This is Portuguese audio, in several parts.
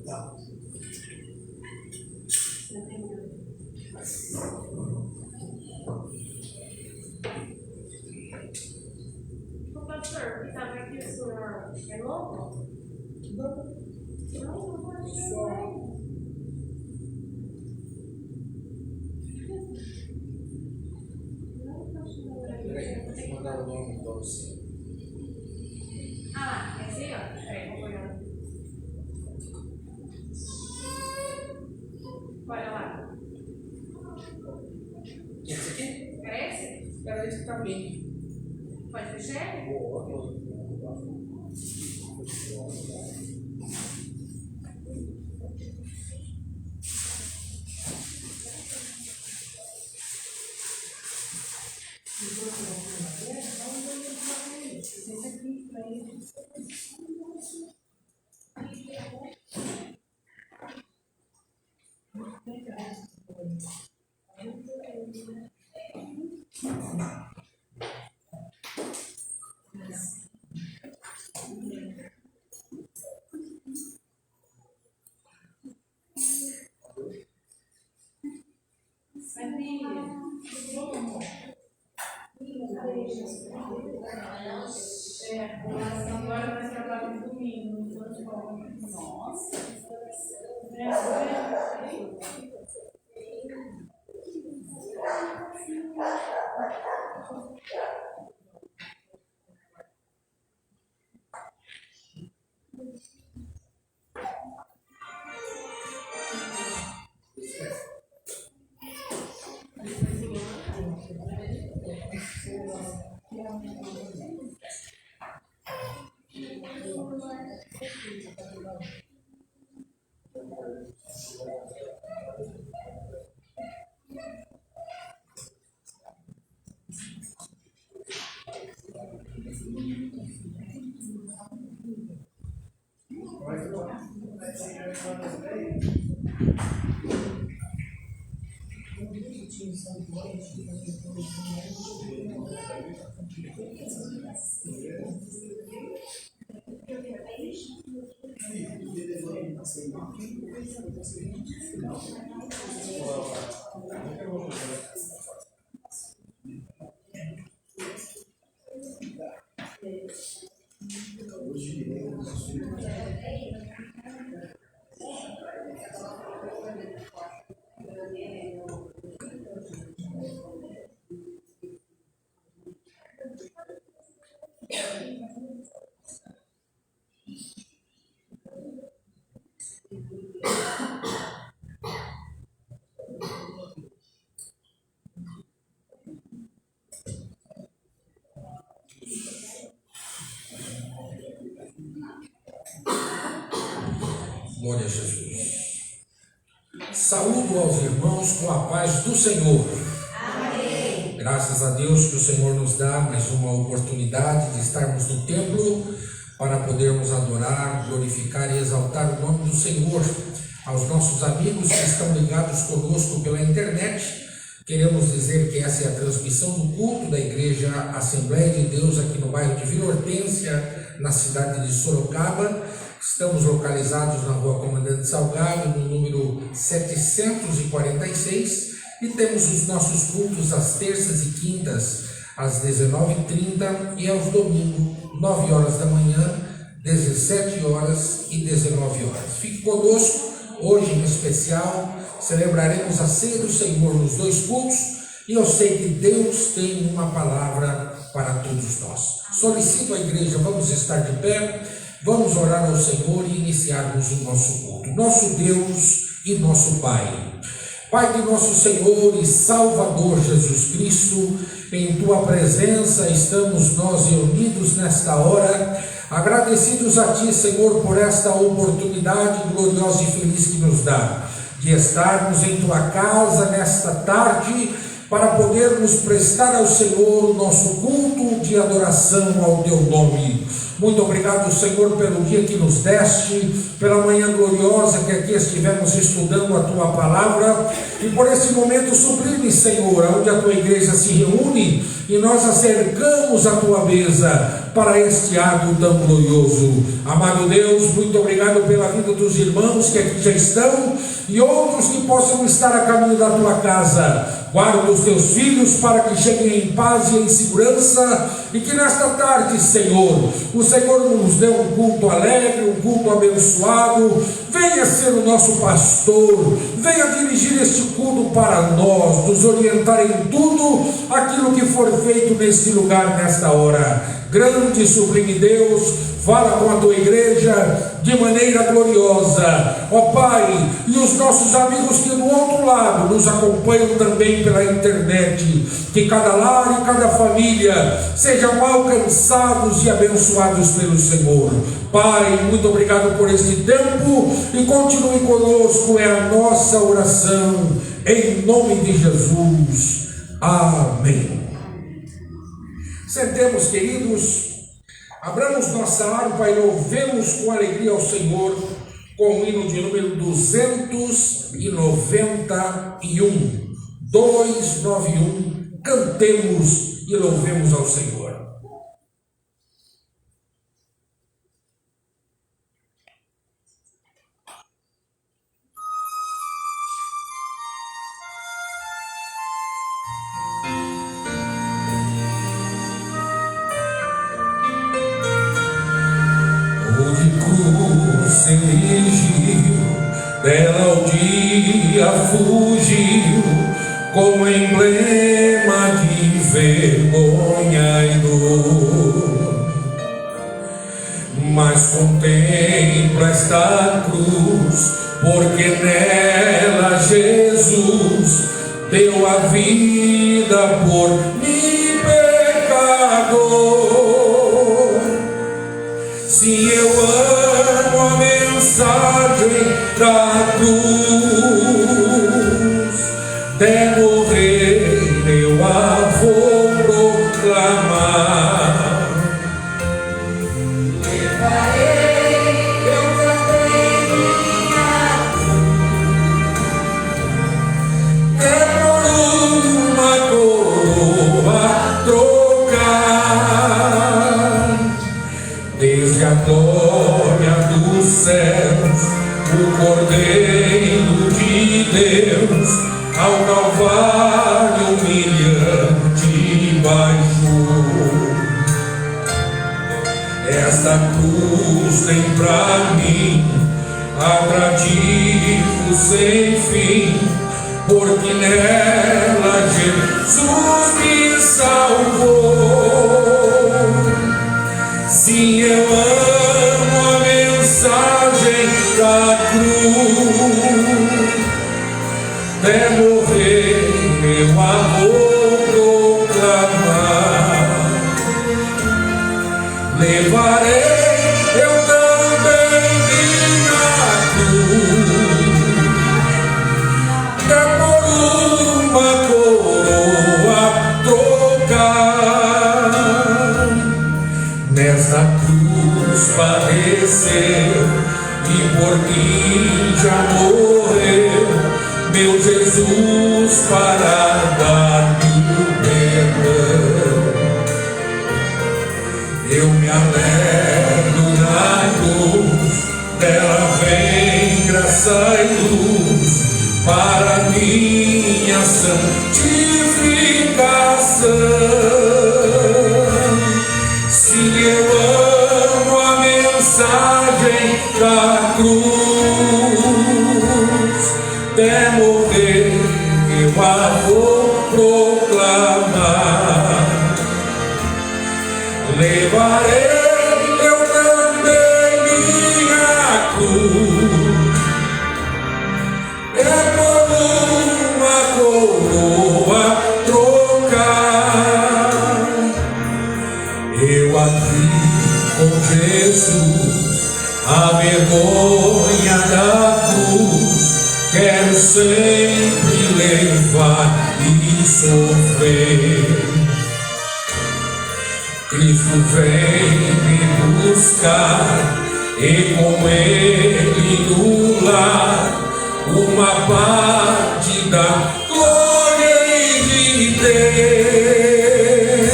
Tá. Pastor, estava aqui, o senhor é novo? Não pode ser. Peraí, deixa eu mandar o nome para você. Ah, é assim, ó. Peraí, vou olhar. Olha lá. Esse aqui? Parece? Espera esse que tá bem. Pode fechar? Boa. Agora nós trabalhamos domingo. Nossa. Glória a Jesus. Saúdo aos irmãos com a paz do Senhor. Amém. Graças a Deus que o Senhor nos dá mais uma oportunidade de estarmos no templo para podermos adorar, glorificar e exaltar o nome do Senhor. Aos nossos amigos que estão ligados conosco pela internet, queremos dizer que essa é a transmissão do culto da Igreja Assembleia de Deus aqui no bairro de Vila Hortência, na cidade de Sorocaba. Estamos localizados na rua Comandante Salgado, no número 746, e temos os nossos cultos às terças e quintas, às 19h30, e aos domingos, 9 horas da manhã, 17 horas e 19 horas. Fique conosco, hoje em especial, celebraremos a ceia do Senhor nos dois cultos, e eu sei que Deus tem uma palavra para todos nós. Solicito à igreja, vamos estar de pé. Vamos orar ao Senhor e iniciarmos o nosso culto. Nosso Deus e nosso Pai. Pai de nosso Senhor e Salvador Jesus Cristo, em Tua presença estamos nós reunidos nesta hora, agradecidos a Ti, Senhor, por esta oportunidade gloriosa e feliz que nos dá, de estarmos em Tua casa nesta tarde, para podermos prestar ao Senhor o nosso culto de adoração ao teu nome. Muito obrigado, Senhor, pelo dia que nos deste, pela manhã gloriosa que aqui estivemos estudando a tua palavra, e por esse momento sublime, Senhor, onde a tua igreja se reúne e nós acercamos a tua mesa para este ato tão glorioso. Amado Deus, muito obrigado pela vida dos irmãos que aqui já estão e outros que possam estar a caminho da tua casa. Guarda os teus filhos para que cheguem em paz e em segurança, e que nesta tarde, Senhor, o Senhor nos dê um culto alegre, um culto abençoado. Venha ser o nosso pastor, venha dirigir este culto para nós, nos orientar em tudo aquilo que for feito neste lugar, nesta hora. Grande e sublime Deus, fala com a tua igreja de maneira gloriosa, ó Pai, e os nossos amigos que do outro lado nos acompanham também pela internet, que cada lar e cada família sejam alcançados e abençoados pelo Senhor. Pai, muito obrigado por este tempo e continue conosco, é a nossa oração, em nome de Jesus. Amém. Sentemos, queridos, abramos nossa harpa e louvemos com alegria ao Senhor com o hino de número 291. 291, cantemos e louvemos ao Senhor. Se dirigiu, dela o dia fugiu, com emblema de vergonha e dor. Mas contempla esta cruz, porque nela Jesus deu a vida por mim, pecador. Se eu amo a mensagem da cruz, até morrer eu a vou proclamar. Levarei eu também minha cruz, é por uma coroa trocar. Desde a glória dos céus, o Cordeiro de Deus ao Calvário humilhante baixou. Esta cruz tem pra mim atrativo sem fim, porque nela Jesus me salvou. Sim, eu amo a mensagem da cruz, até morrer eu a vou proclamar. Levarei eu também minha cruz, até por uma coroa trocar. Nesta cruz padeceu e por mim já morreu meu Jesus para dar-me o perdão. Eu me alegro na cruz, dela vem graça e luz para minha santificação. Sim, eu amo a mensagem da cruz, até morrer eu a vou proclamar. Levarei eu também minha cruz, é por uma coroa trocar. Eu aqui com Jesus, a vergonha da cruz, quero sempre levar e e sofrer. Cristo vem me buscar e com Ele no lar uma parte da glória hei de ter.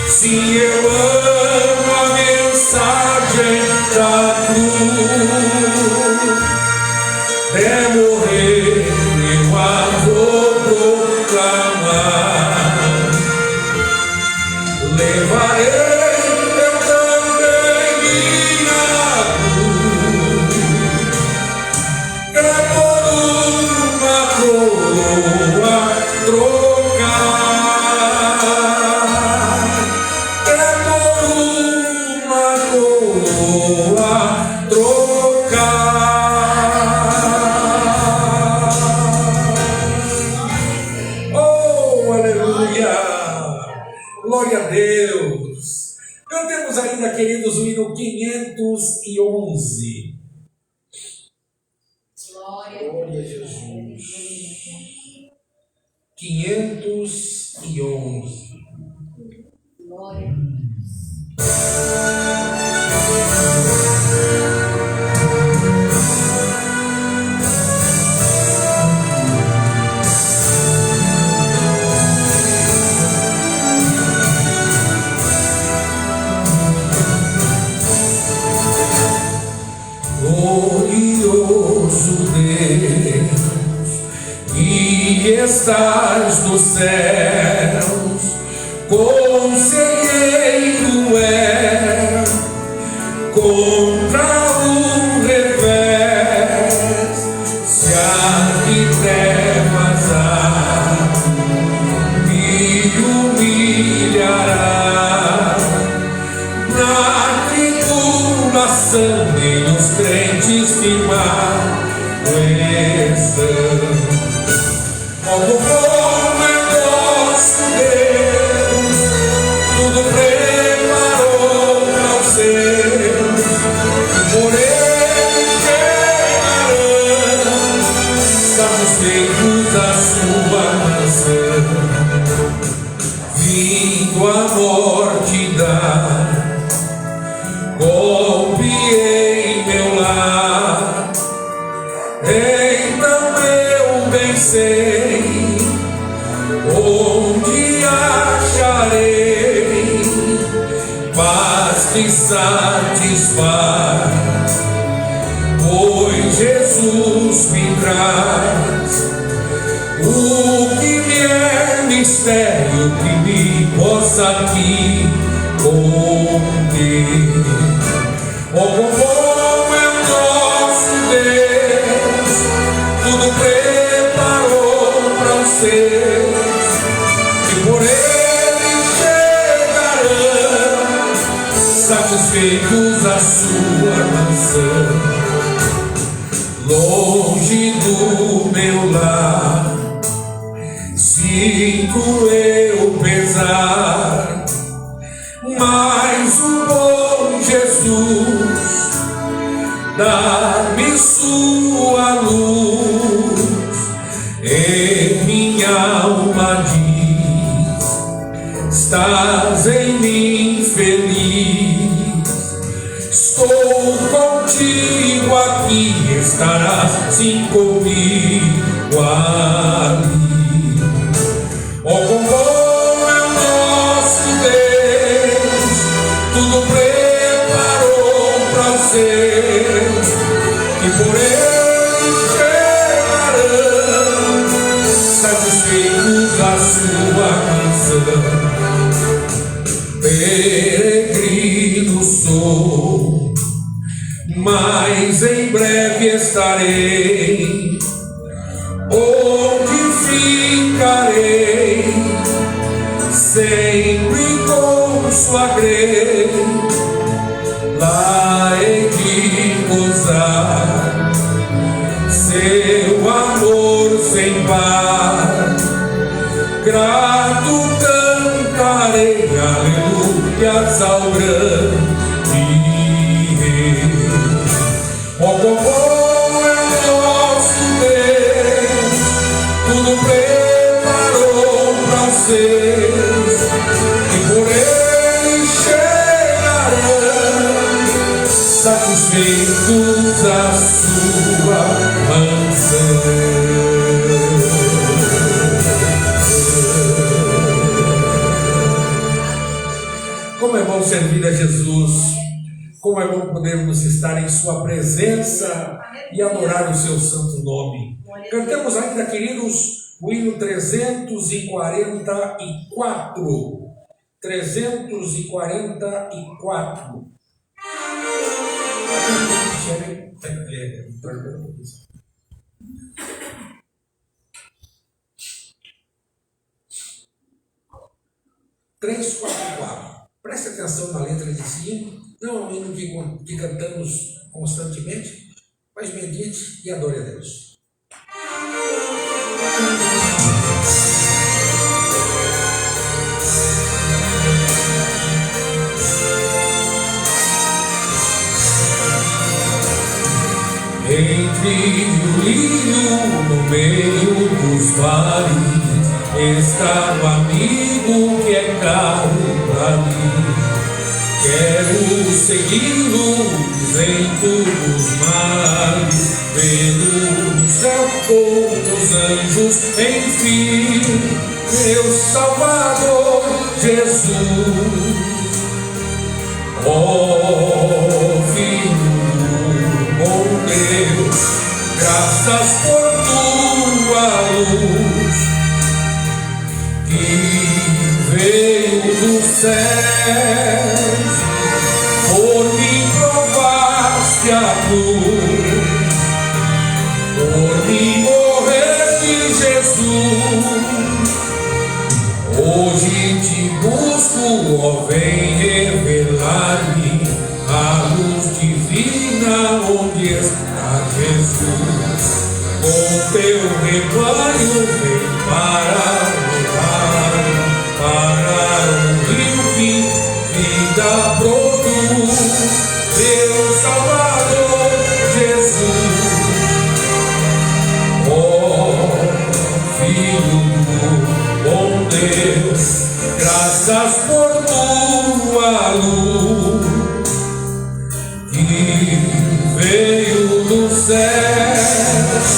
Se eu amo a mensagem da cruz, é morrer eu a vou proclamar. Levarei eu também minha cruz, é por uma coroa trocar, é por uma coroa trocar. Oh, aleluia! Glória a Deus! Cantemos ainda, queridos, o hino 511. Glória a Jesus. 511. Glória a Deus. Glorioso Deus, que estás nos céus, conselheiro é contra o revés, se há de trevas há, me humilhará na tribulação. Nem os crentes firmar estão. Como bom é nosso Deus, tudo preparou para os seus, por Ele chegarão, satisfeitos da sua mansão. Vindo a morte dar golpe em meu lar, então eu bem sei onde acharei paz que satisfaz, pois Jesus me traz o que me é mistério, que me possa aqui conter. Oh, como é o nosso Deus, tudo preparou para os seus, que por Ele chegarão, satisfeitos da sua mansão. Longe do meu lar, sinto eu pesar, mas o bom Jesus dá-me sua luz, e minha alma diz: estás em mim feliz, estou contigo aqui, estarás sim comigo ali. Oh, como bom é o nosso Deus, tudo preparou para os seus, que por Ele chegarão, satisfeitos da sua mansão. Peregrino sou, mas em breve estarei, onde ficarei, sempre com sua grei, lá hei de gozar seu amor sem par, grato cantarei aleluias ao grande Rei. Oh, como bom é nosso Deus, tudo preparou satisfeitos a sua mansão. Como é bom servir a Jesus, como é bom podermos estar em sua presença e adorar o seu santo nome. Cantemos ainda, queridos, o hino 344. 344. Três, quatro. Preste atenção na letra desse hino. Não é um hino que cantamos constantemente, mas medite e adore a Deus. Entre o rio, no meio dos vales, está o amigo que é caro para mim. Quero segui-lo isento dos males, vê-lo no céu com os anjos, enfim, meu Salvador Jesus. Oh, Filho do bom Deus, graças por tua luz que veio dos céus, por mim provaste a cruz, por mim morreste, Jesus. Hoje te busco, ó, vem revelar-me a luz divina onde está Jesus. Com teu rebanho vem para levar, para o rio que vida produz, meu Salvador Jesus. Oh, Filho do bom Deus, graças por tua luz que veio dos céus,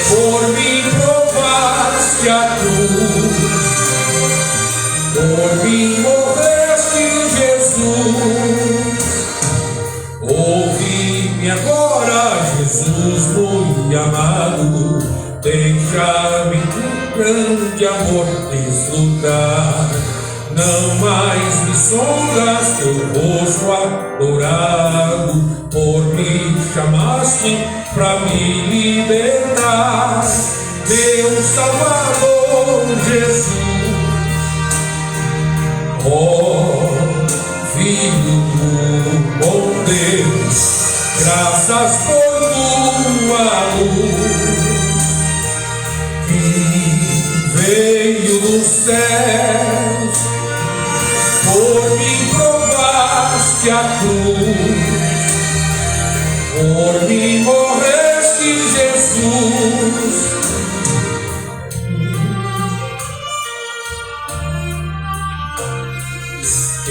por mim provaste a cruz, por mim morreste, Jesus. Ouve-me agora, Jesus muito amado, deixa-me com grande amor desfrutar. Não mais me sondas teu rosto adorado, por me chamaste pra me libertar, meu Salvador Jesus. Oh, Filho do bom Deus, graças por tua luz que veio dos céus, por mim provaste a cruz, por mim morreste, Jesus.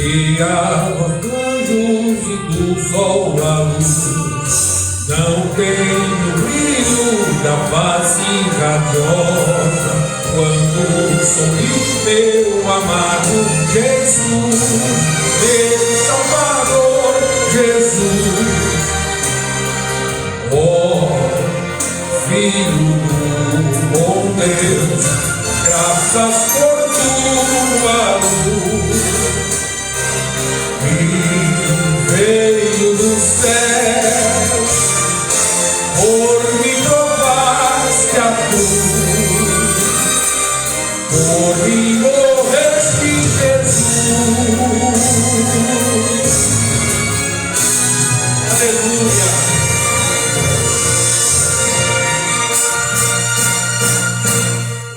E a arcanjos e do sol a luz, não tem o brilho da face radiosa quando sorri meu amado Jesus, meu Salvador Jesus. Oh, Filho do bom Deus, graças por tua luz que veio dos céus, por me provaste a cruz, por me morreste, Jesus. Aleluia.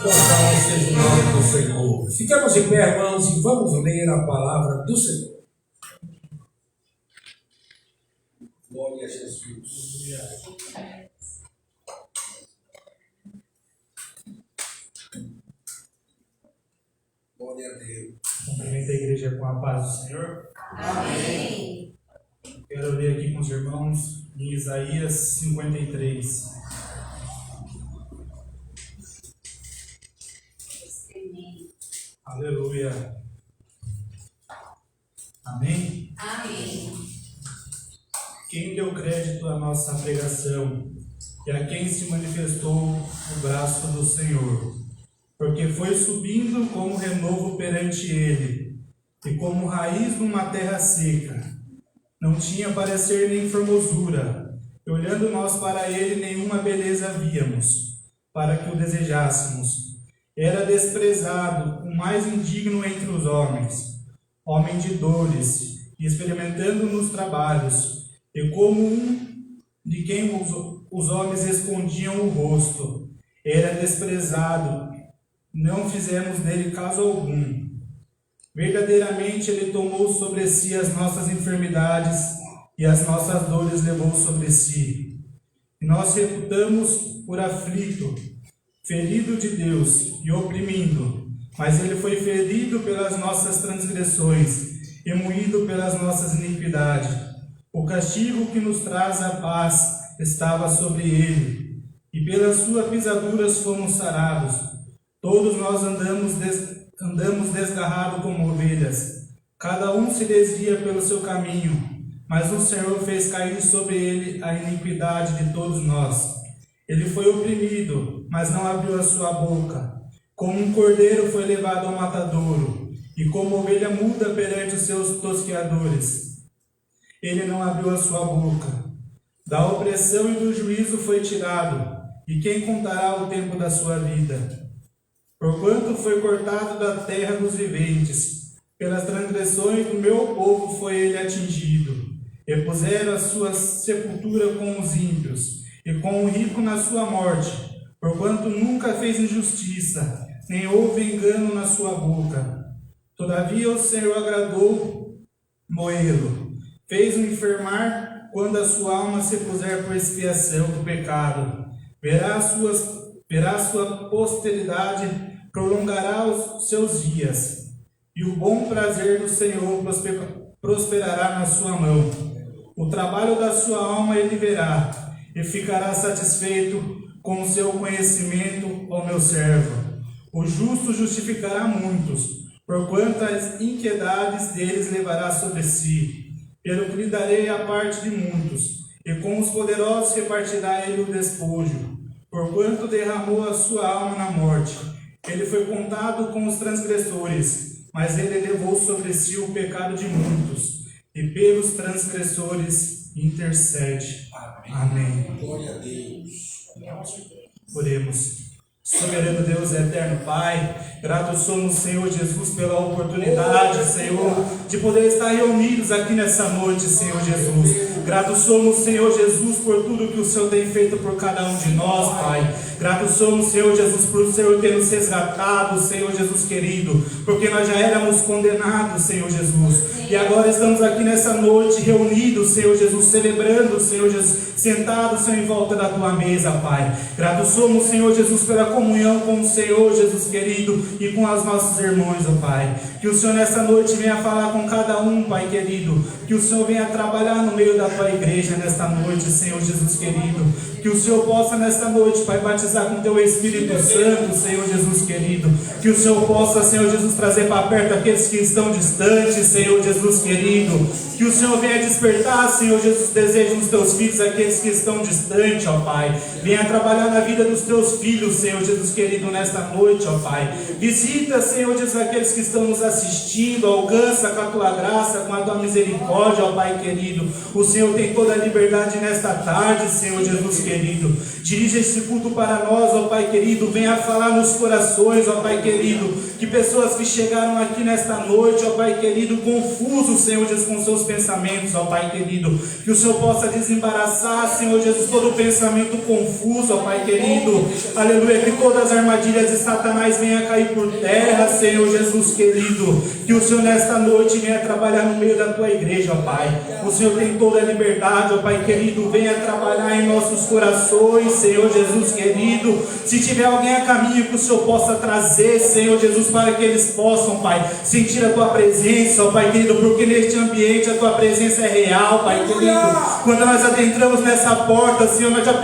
Louvado seja o nome do Senhor. Ficamos de pé, irmãos, e vamos ler a palavra do Senhor. Glória a Jesus. Glória a Deus. Cumprimento a igreja com a paz do Senhor. Amém. Quero ler ler aqui com os irmãos em Isaías 53. Aleluia. Amém? Amém. Quem deu crédito à nossa pregação e a quem se manifestou o braço do Senhor? Porque foi subindo como renovo perante ele, e como raiz numa terra seca. Não tinha parecer nem formosura, e olhando nós para ele, nenhuma beleza víamos, para que o desejássemos. Era desprezado, o mais indigno entre os homens, homem de dores, e experimentando nos trabalhos, e como um de quem os homens escondiam o rosto. Era desprezado, não fizemos dele caso algum. Verdadeiramente ele tomou sobre si as nossas enfermidades, e as nossas dores levou sobre si. E nós reputamos por aflito, ferido de Deus e oprimido, mas ele foi ferido pelas nossas transgressões e moído pelas nossas iniquidades. O castigo que nos traz a paz estava sobre ele, e pelas suas pisaduras fomos sarados. Todos nós andamos desgarrados como ovelhas, cada um se desvia pelo seu caminho, mas o Senhor fez cair sobre ele a iniquidade de todos nós. Ele foi oprimido, mas não abriu a sua boca. Como um cordeiro foi levado ao matadouro, e como ovelha muda perante os seus tosqueadores. Ele não abriu a sua boca. Da opressão e do juízo foi tirado, e quem contará o tempo da sua vida? Porquanto foi cortado da terra dos viventes, pelas transgressões do meu povo foi ele atingido. E puseram a sua sepultura com os ímpios, e com o rico na sua morte, porquanto nunca fez injustiça, nem houve engano na sua boca. Todavia o Senhor agradou moê-lo, fez-o enfermar quando a sua alma se puser por expiação do pecado. Verá a sua posteridade, prolongará os seus dias, e o bom prazer do Senhor prosperará na sua mão. O trabalho da sua alma ele verá, e ficará satisfeito com o seu conhecimento, ó meu servo. O justo justificará muitos, porquanto as inquietudes deles levará sobre si. Pelo que lhe darei a parte de muitos, e com os poderosos repartirá ele o despojo. Porquanto derramou a sua alma na morte, ele foi contado com os transgressores, mas ele levou sobre si o pecado de muitos, e pelos transgressores intercede. Amém. Glória a Deus. Oremos. Soberano Deus, eterno Pai, gratos somos, Senhor Jesus, pela oportunidade, Senhor, de poder estar reunidos aqui nessa noite, Senhor Jesus. Gratos somos, Senhor Jesus, por tudo que o Senhor tem feito por cada um de nós, Pai. Gratos somos, Senhor Jesus, por o Senhor ter nos resgatado, Senhor Jesus querido, porque nós já éramos condenados, Senhor Jesus. E agora estamos aqui nessa noite reunidos, Senhor Jesus, celebrando, Senhor Jesus, sentados, Senhor, em volta da tua mesa, Pai. Gratos somos, Senhor Jesus, pela comunhão com o Senhor Jesus querido e com os nossos irmãos, ó Pai. Que o Senhor nessa noite venha falar com cada um, Pai querido. Que o Senhor venha trabalhar no meio da tua igreja nesta noite, Senhor Jesus querido. Que o Senhor possa nesta noite, Pai, batizar com teu Espírito Santo, Senhor Jesus querido. Que o Senhor possa, Senhor Jesus, trazer para perto aqueles que estão distantes, Senhor Jesus querido. Que o Senhor venha despertar, Senhor Jesus, desejos dos teus filhos, aqueles que estão distantes, ó Pai. Venha trabalhar na vida dos teus filhos, Senhor Jesus querido, nesta noite, ó Pai. Visita, Senhor Jesus, aqueles que estão nos assistindo. Alcança com a tua graça, com a tua misericórdia, ó Pai querido. O Senhor tem toda a liberdade nesta tarde, Senhor Jesus querido. Dirige esse culto para nós, ó Pai querido. Venha falar nos corações, ó Pai querido. Que pessoas que chegaram aqui nesta noite, ó Pai querido, confusos, Senhor Jesus, com seus pensamentos, ó Pai querido. Que o Senhor possa desembaraçar, Senhor Jesus, todo o pensamento confuso, ó Pai querido. Aleluia. Que todas as armadilhas de Satanás venha cair por terra, Senhor Jesus querido. Que o Senhor nesta noite venha trabalhar no meio da tua igreja, ó Pai. O Senhor tem toda a liberdade, ó Pai querido. Venha trabalhar em nossos corações, Senhor Jesus querido. Se tiver alguém a caminho que o Senhor possa trazer, Senhor Jesus, para que eles possam, Pai, sentir a tua presença, ó Pai querido, porque neste ambiente a tua presença é real, Pai querido. Quando nós adentramos nessa porta, Senhor, nós já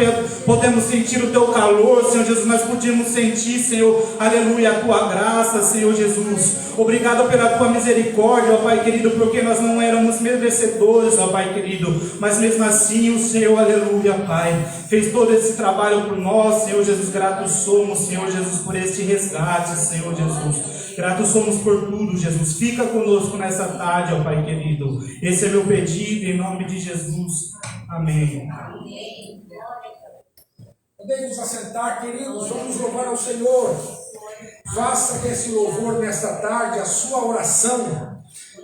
podemos sentir o teu calor, Senhor Jesus. Nós podemos sentir, Senhor, aleluia, a tua graça, Senhor Jesus. Obrigado pela tua misericórdia, ó Pai querido, porque nós não éramos merecedores, ó Pai querido, mas mesmo assim o Senhor, aleluia, Pai, fez todo esse trabalho por nós, Senhor Jesus. Gratos somos, Senhor Jesus, por este resgate, Senhor Jesus. Gratos somos por tudo, Jesus. Fica conosco nessa tarde, ó Pai querido. Esse é meu pedido, em nome de Jesus. Amém. Podemos assentar, queridos, vamos louvar ao Senhor. Faça desse louvor nesta tarde a sua oração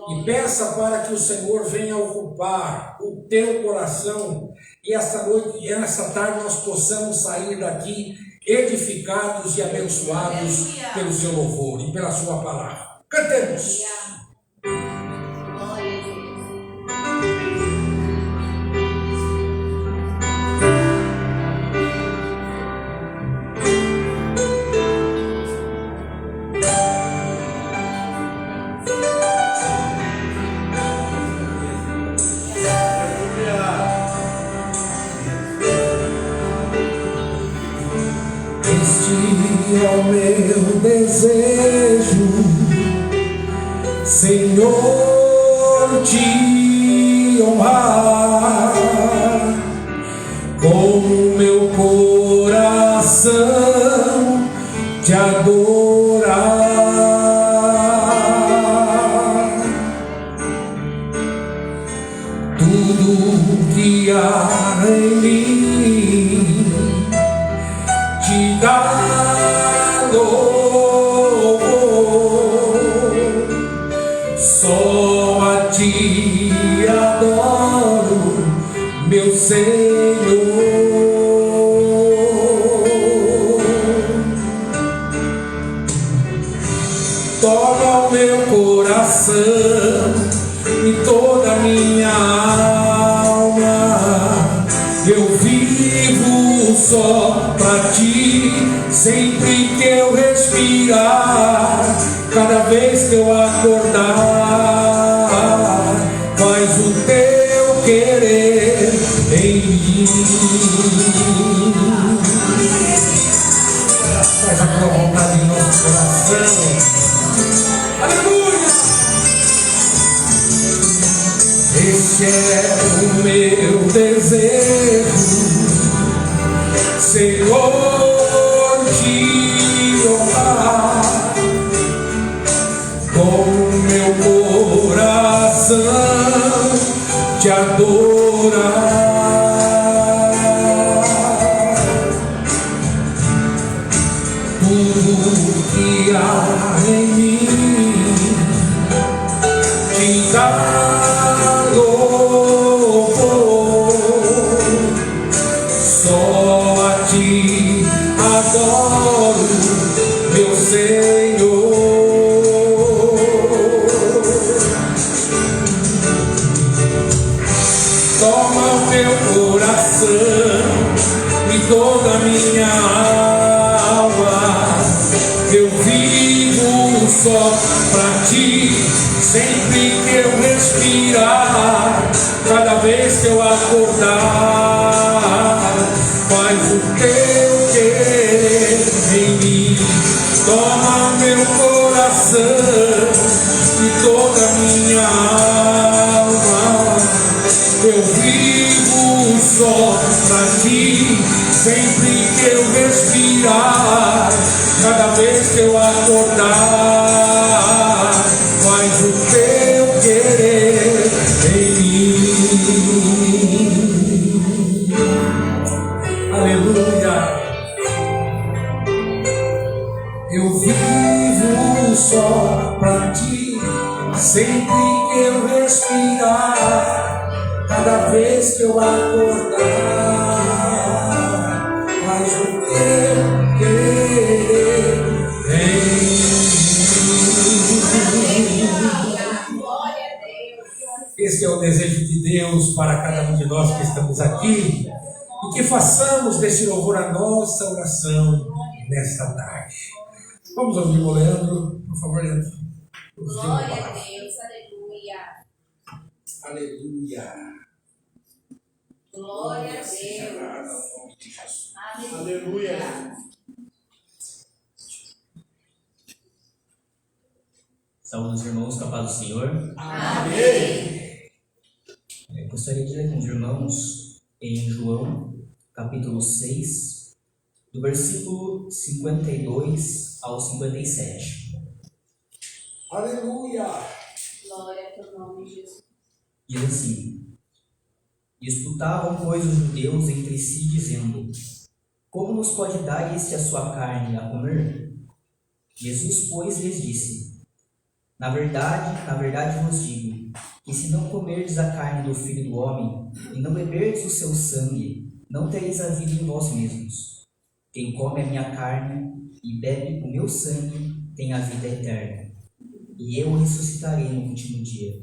e peça para que o Senhor venha ocupar o teu coração e esta noite e esta tarde nós possamos sair daqui edificados e abençoados pelo seu louvor e pela sua palavra. Cantemos. É o meu desejo, Senhor, te honrar com o meu coração, te adorar. Tudo que há em mim te dá só a ti adoro, meu Senhor. Toma o meu coração e toda a minha alma. Eu vivo só pra ti, sempre que eu respirar. Cada vez que eu acordar, faz o teu querer em mim. Faz a tua vontade em nosso coração. Aleluia! Esse é o meu desejo, Senhor, te honrar com meu coração, te adorar. Tudo que há em mim te dá louvor, só a ti adoro, meu Senhor. Toma o meu coração e toda a minha alma. Eu vivo só pra ti, sempre que eu respirar. Cada vez que eu acordar, faz o teu querer em mim. Toma meu coração e toda a minha alma. Eu vivo só pra ti, sempre que eu respirar. Cada vez que eu acordar, faz o teu querer em mim. Aleluia. Eu vivo só pra ti, sempre que eu respirar. Cada vez que eu acordar, faz o teu querer é o desejo de Deus para cada um de nós que estamos aqui, e que façamos desse louvor a nossa oração nesta tarde. Vamos ouvir o Leandro, por favor, Leandro. Glória a Deus, aleluia. Aleluia. Glória a Deus. Aleluia. Saúde os irmãos com a paz do Senhor. Amém. Eu gostaria de ler com os irmãos em João, capítulo 6, do versículo 52 ao 57. Aleluia. Glória ao teu nome, Jesus. Diz assim: Disputavam, pois, os judeus entre si, dizendo: Como nos pode dar este a sua carne a comer? Jesus, pois, lhes disse: na verdade vos digo, que se não comerdes a carne do Filho do Homem, e não beberdes o seu sangue, não tereis a vida em vós mesmos. Quem come a minha carne e bebe o meu sangue tem a vida eterna, e eu o ressuscitarei no último dia.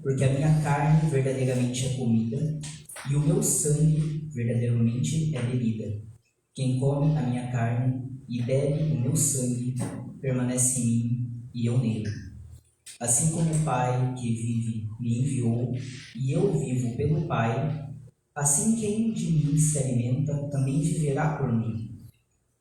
Porque a minha carne verdadeiramente é comida, e o meu sangue verdadeiramente é bebida. Quem come a minha carne e bebe o meu sangue permanece em mim e eu nele. Assim como o Pai que vive me enviou, e eu vivo pelo Pai, assim quem de mim se alimenta também viverá por mim.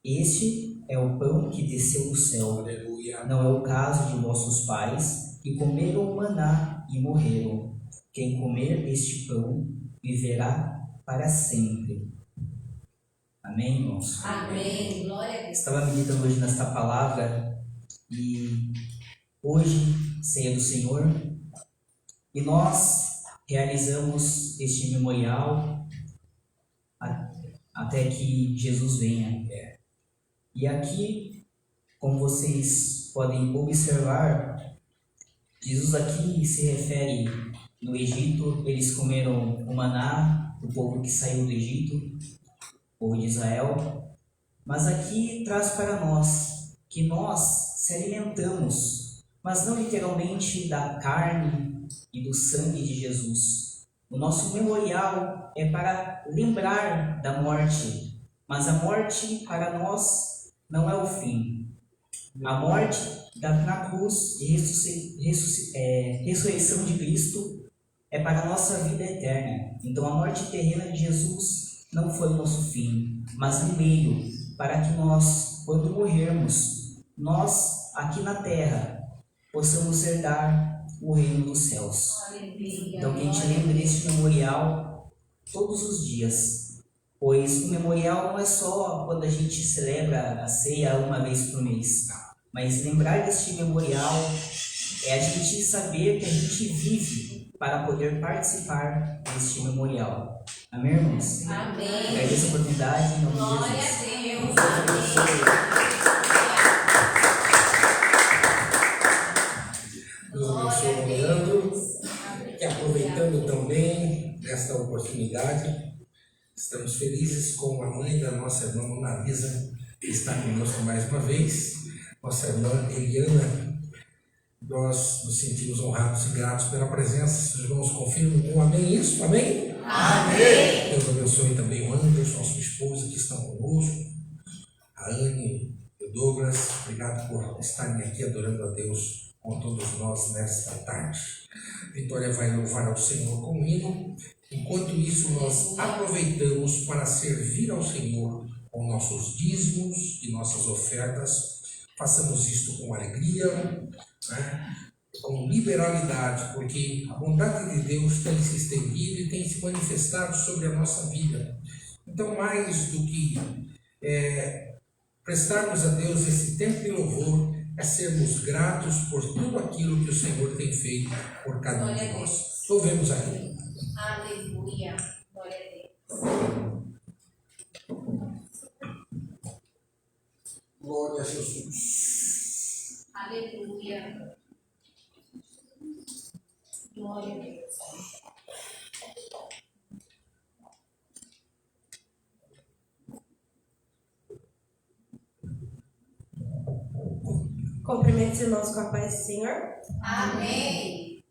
Este é o pão que desceu do céu. Aleluia. Não é o caso de vossos pais, que comeram o maná e morreram. Quem comer este pão viverá para sempre. Amém, irmãos? Amém. Glória a Deus. Estava meditando hoje nesta palavra e hoje, ceia do Senhor, e nós realizamos este memorial até que Jesus venha. E aqui, como vocês podem observar, Jesus aqui se refere no Egito, eles comeram o maná, o povo que saiu do Egito, o povo de Israel, mas aqui traz para nós que nós se alimentamos, mas não literalmente da carne e do sangue de Jesus. O nosso memorial é para lembrar da morte, mas a morte para nós não é o fim. A morte na cruz e ressurreição de Cristo é para a nossa vida eterna. Então a morte terrena de Jesus não foi o nosso fim, mas um meio para que nós, quando morrermos, nós aqui na terra possamos herdar o reino dos céus. Aleluia. Então que a gente lembre deste memorial todos os dias, pois o memorial não é só quando a gente celebra a ceia uma vez por mês, mas lembrar deste memorial é a gente saber que a gente vive para poder participar deste memorial. Amém, irmãos? Amém. Agradeço a oportunidade em nome de Glória Jesus. a Deus. Amém. Deus abençoe o Leandro. E aproveitando também esta oportunidade, estamos felizes com a mãe da nossa irmã Monalisa, que está conosco mais uma vez, nossa irmã Eliana. Nós nos sentimos honrados e gratos pela presença. Os irmãos confirmam com amém isso? Amém? Amém. Deus abençoe também o Anderson, a sua esposa, que estão conosco, a Anne e o Douglas. Obrigado por estarem aqui adorando a Deus com todos nós nesta tarde. Vitória vai louvar ao Senhor com o hino. Enquanto isso, nós aproveitamos para servir ao Senhor com nossos dízimos e nossas ofertas. Façamos isto com alegria, né? Com liberalidade, porque a bondade de Deus tem se estendido e tem se manifestado sobre a nossa vida. Então, mais do que prestarmos a Deus esse tempo de louvor, é sermos gratos por tudo aquilo que o Senhor tem feito por cada um de nós. Louvemos a Ele. Aleluia. Glória a Deus. Glória a Jesus. Aleluia. Glória a Deus. Cumprimento os irmãos com a paz do Senhor. Amém.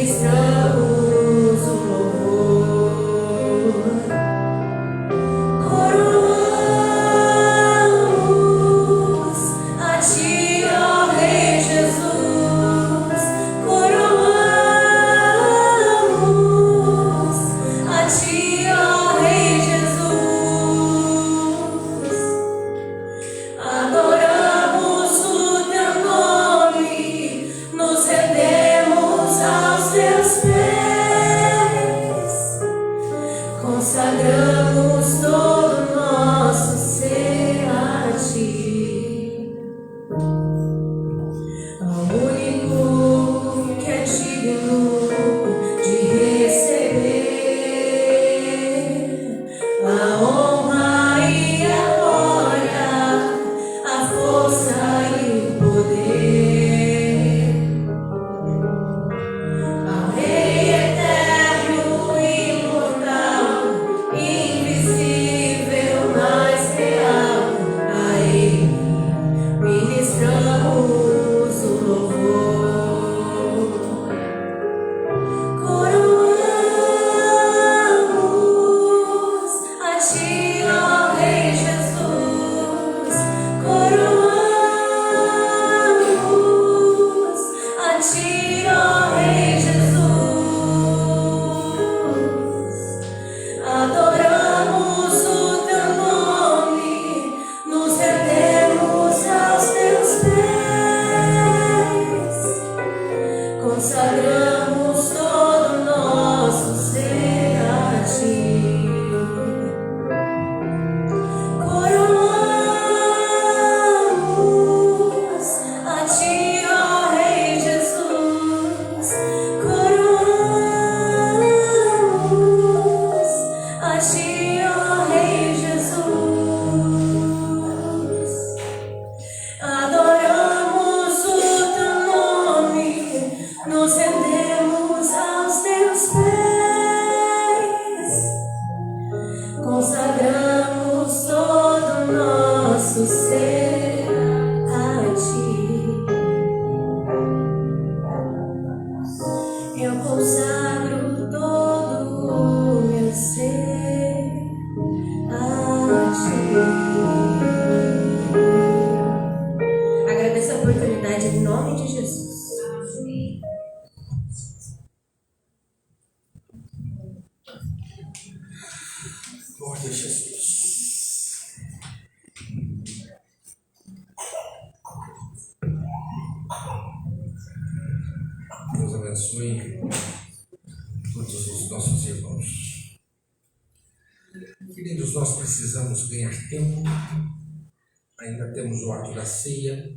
ministramos o louvor, coroamos a Ti, ó Rei Jesus, coroamos a Ti, ó Rei Jesus, adoramos o Teu nome, nos rendemos aos Teus pés, consagramos todo o nosso ser a Ti, ao único que é digno de receber a honra e a glória, a força e o poder, ao Rei eterno, imortal, invisível, mas real, a Ele ministramos o louvor, coroamos a Ti, ó Rei Jesus, coroamos a Ti, ó Rei Jesus, adoramos o Teu nome, nos rendemos aos Teus pés, consagramos todo o nosso ser a Ti, coroamos a Ti, ó Rei Jesus, coroamos a Ti, ó Rei Jesus, adoramos o Teu nome, nos rendemos aos Teus pés, consagramos todo o nosso ser a Ti. Eu consagro todo o meu ser a Ti. Agradeço a oportunidade em nome de Jesus. Glória a Jesus. Deus abençoe todos os nossos irmãos. Queridos, nós precisamos ganhar tempo. Ainda temos o ato da ceia.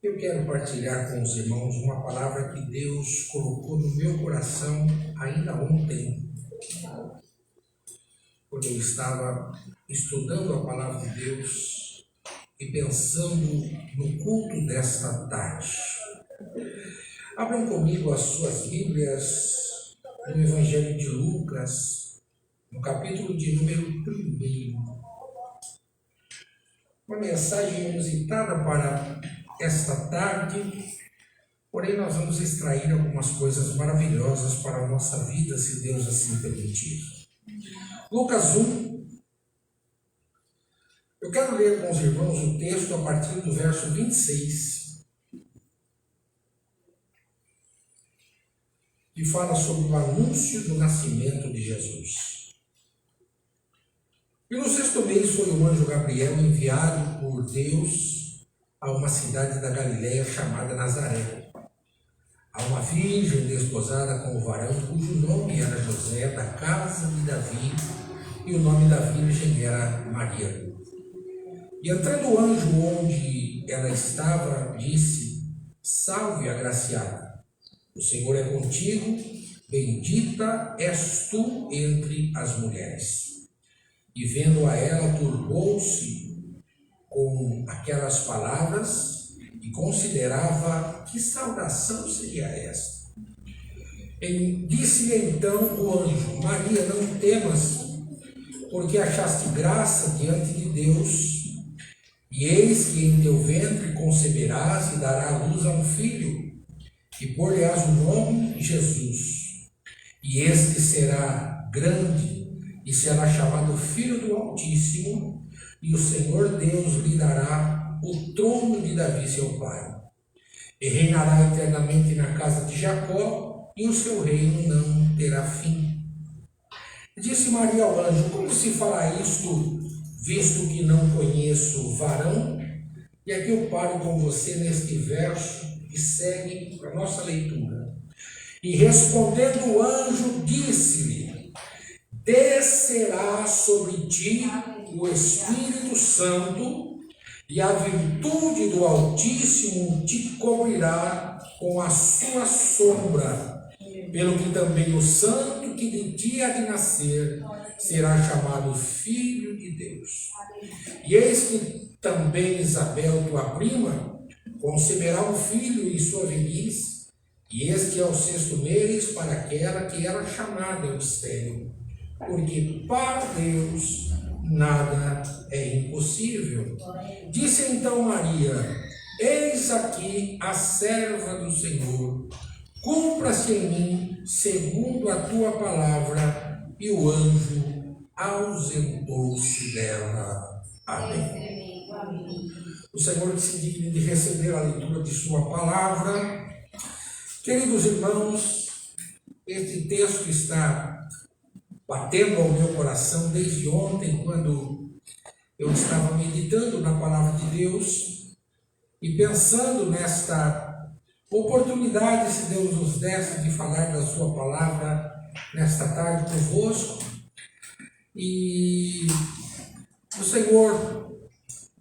Eu quero partilhar com os irmãos uma palavra que Deus colocou no meu coração ainda ontem, quando eu estava estudando a palavra de Deus e pensando no culto desta tarde. Abram comigo as suas Bíblias no Evangelho de Lucas, no capítulo de número 1. Uma mensagem inusitada para esta tarde, porém nós vamos extrair algumas coisas maravilhosas para a nossa vida, se Deus assim permitir. Lucas 1. Eu quero ler com os irmãos o texto a partir do verso 26, que fala sobre o anúncio do nascimento de Jesus. E no 6º mês foi o anjo Gabriel enviado por Deus a uma cidade da Galiléia chamada Nazaré, a uma virgem desposada com o varão cujo nome era José, da casa de Davi, e o nome da virgem era Maria. E entrando o anjo onde ela estava, disse: Salve, agraciada, o Senhor é contigo, bendita és tu entre as mulheres. E vendo a ela, turbou-se com aquelas palavras e considerava que saudação seria esta. Disse-lhe então o anjo: Maria, não temas, porque achaste graça diante de Deus, e eis que em teu ventre conceberás e darás à luz a um filho, e pôr-lhe-ás o nome Jesus, e este será grande, e será chamado Filho do Altíssimo, e o Senhor Deus lhe dará o trono de Davi, seu pai, e reinará eternamente na casa de Jacó, e o seu reino não terá fim. Disse Maria ao anjo: como se fará isto, visto que não conheço varão? E aqui eu paro com você neste verso e segue a nossa leitura. E respondendo o anjo, disse-lhe: descerá sobre ti o Espírito Santo, e a virtude do Altíssimo te cobrirá com a sua sombra, pelo que também o santo que de ti há de nascer será chamado Filho de Deus. E eis que também Isabel, tua prima, conceberá um filho em sua velhice, e este é o 6º mês para aquela que era chamada estéril, porque para Deus nada é impossível. Disse então Maria: eis aqui a serva do Senhor, cumpra-se em mim segundo a tua palavra. E o anjo ausentou-se dela. Amém. O Senhor se digne de receber a leitura de sua palavra. Queridos irmãos, este texto está batendo ao meu coração desde ontem, quando eu estava meditando na palavra de Deus e pensando nesta oportunidade, se Deus nos desse, de falar da sua palavra nesta tarde convosco. E o Senhor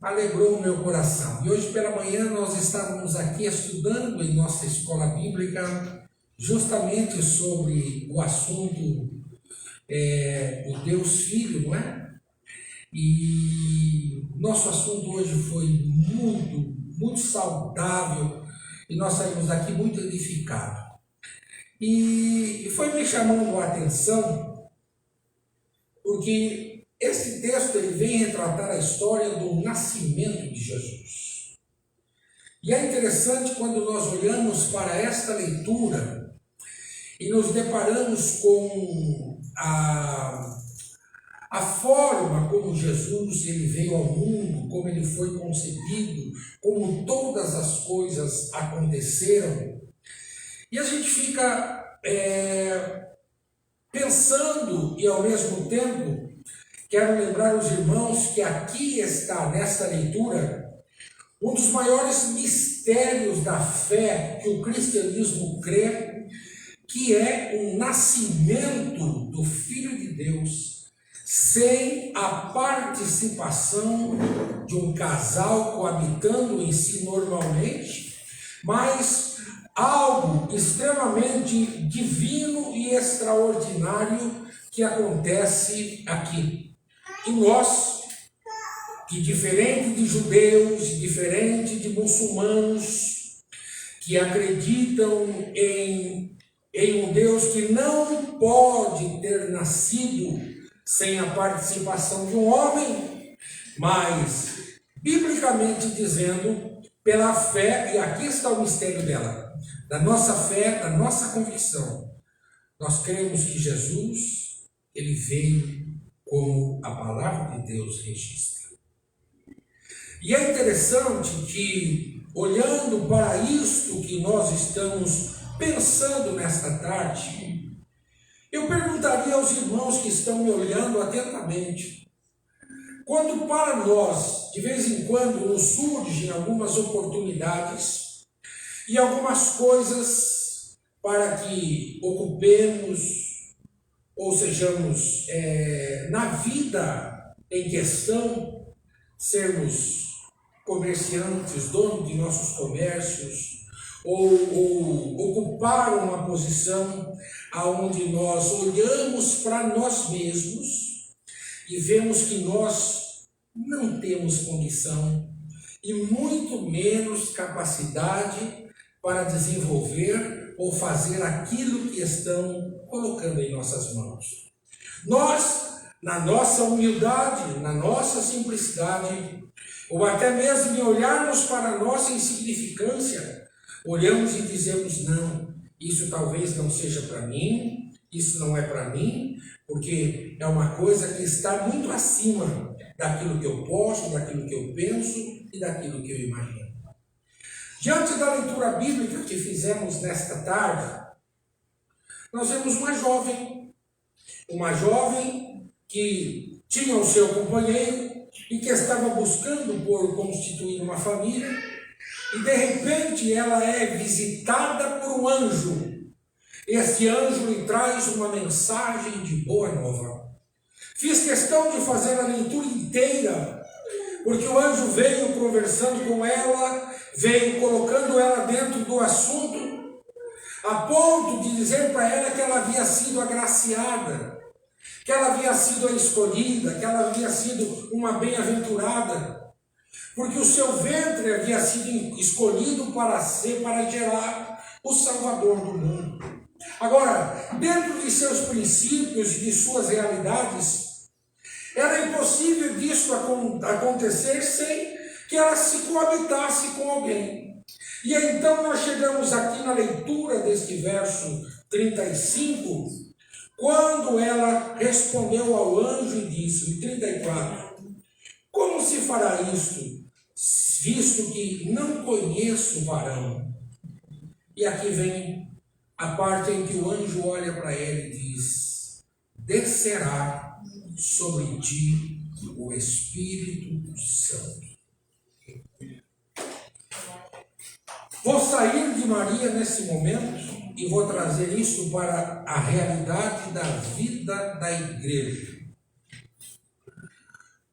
alegrou o meu coração. E hoje pela manhã nós estávamos aqui estudando em nossa escola bíblica justamente sobre o assunto o Deus Filho, não é? E nosso assunto hoje foi muito saudável, e nós saímos daqui muito edificados. E foi me chamando a atenção, porque esse texto ele vem retratar a história do nascimento de Jesus. E é interessante quando nós olhamos para esta leitura e nos deparamos com a forma como Jesus ele veio ao mundo, como ele foi concebido, como todas as coisas aconteceram. E a gente fica pensando, e ao mesmo tempo quero lembrar os irmãos que aqui está nesta leitura um dos maiores mistérios da fé que o cristianismo crê, que é o nascimento do Filho de Deus sem a participação de um casal coabitando em si normalmente, mas algo extremamente divino e extraordinário que acontece aqui. E nós, que diferente de judeus, diferente de muçulmanos, que acreditam em um Deus que não pode ter nascido sem a participação de um homem, mas, biblicamente dizendo, pela fé, e aqui está o mistério dela, da nossa fé, da nossa convicção, nós cremos que Jesus, ele veio como a palavra de Deus registra. E é interessante que, olhando para isto que nós estamos pensando nesta tarde, eu perguntaria aos irmãos que estão me olhando atentamente, quando para nós, de vez em quando, nos surgem algumas oportunidades e algumas coisas para que ocupemos ou sejamos na vida em questão, sermos comerciantes, donos de nossos comércios, ou ocupar uma posição aonde nós olhamos para nós mesmos e vemos que nós não temos condição e muito menos capacidade para desenvolver ou fazer aquilo que estão colocando em nossas mãos. Nós, na nossa humildade, na nossa simplicidade, ou até mesmo em olharmos para a nossa insignificância, olhamos e dizemos: não, isso talvez não seja para mim, isso não é para mim, porque é uma coisa que está muito acima daquilo que eu posso, daquilo que eu penso e daquilo que eu imagino. Diante da leitura bíblica que fizemos nesta tarde, nós vemos uma jovem que tinha o seu companheiro e que estava buscando por constituir uma família, e de repente ela é visitada por um anjo. Este anjo lhe traz uma mensagem de boa nova. Fiz questão de fazer a leitura inteira, porque o anjo veio conversando com ela, veio colocando ela dentro do assunto, a ponto de dizer para ela que ela havia sido agraciada, que ela havia sido a escolhida, que ela havia sido uma bem-aventurada, porque o seu ventre havia sido escolhido para gerar o Salvador do mundo. Agora, dentro de seus princípios e de suas realidades, era impossível disso acontecer sem que ela se coabitasse com alguém. E então nós chegamos aqui na leitura deste verso 35, quando ela respondeu ao anjo e disse, em 34, como se fará isto, visto que não conheço varão? E aqui vem a parte em que o anjo olha para ela e diz, descerá sobre ti o Espírito Santo. Vou sair de Maria nesse momento e vou trazer isso para a realidade da vida da igreja.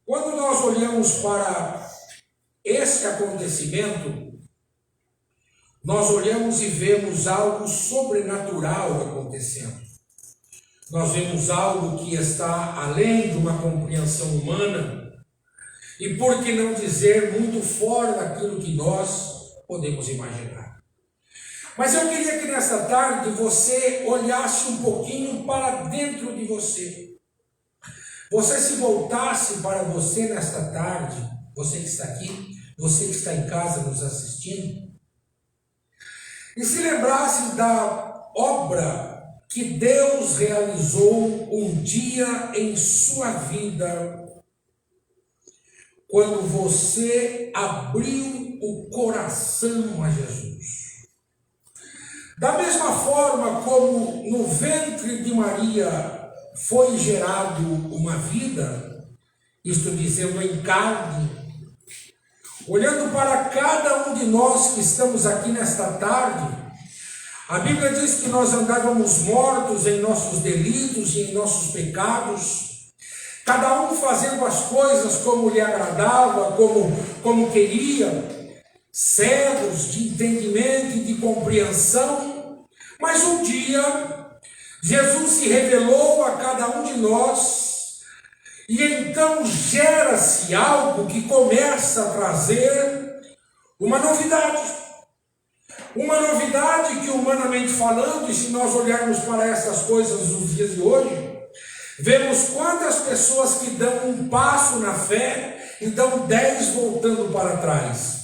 Quando nós olhamos para esse acontecimento, nós olhamos e vemos algo sobrenatural acontecendo. Nós vemos algo que está além de uma compreensão humana e, por que não dizer, muito fora daquilo que nós podemos imaginar. Mas eu queria que nesta tarde você olhasse um pouquinho para dentro de você. Você se voltasse para você nesta tarde, você que está aqui, você que está em casa nos assistindo, e se lembrasse da obra que Deus realizou um dia em sua vida, quando você abriu o coração a Jesus. Da mesma forma como no ventre de Maria foi gerado uma vida, isto dizendo em carne, olhando para cada um de nós que estamos aqui nesta tarde, a Bíblia diz que nós andávamos mortos em nossos delitos e em nossos pecados, cada um fazendo as coisas como lhe agradava, como queria, cegos de entendimento e de compreensão. Mas um dia, Jesus se revelou a cada um de nós, e então gera-se algo que começa a trazer uma novidade. Uma novidade que, humanamente falando, e se nós olharmos para essas coisas nos dias de hoje, vemos quantas pessoas que dão um passo na fé e dão 10 voltando para trás.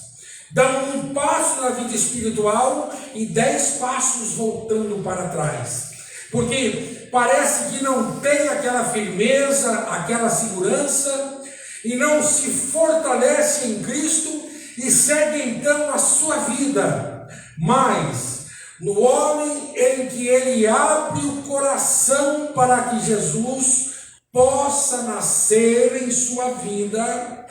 Dão um passo na vida espiritual e 10 passos voltando para trás. Porque parece que não tem aquela firmeza, aquela segurança, e não se fortalece em Cristo e segue então a sua vida. Mas no homem em que ele abre o coração para que Jesus possa nascer em sua vida,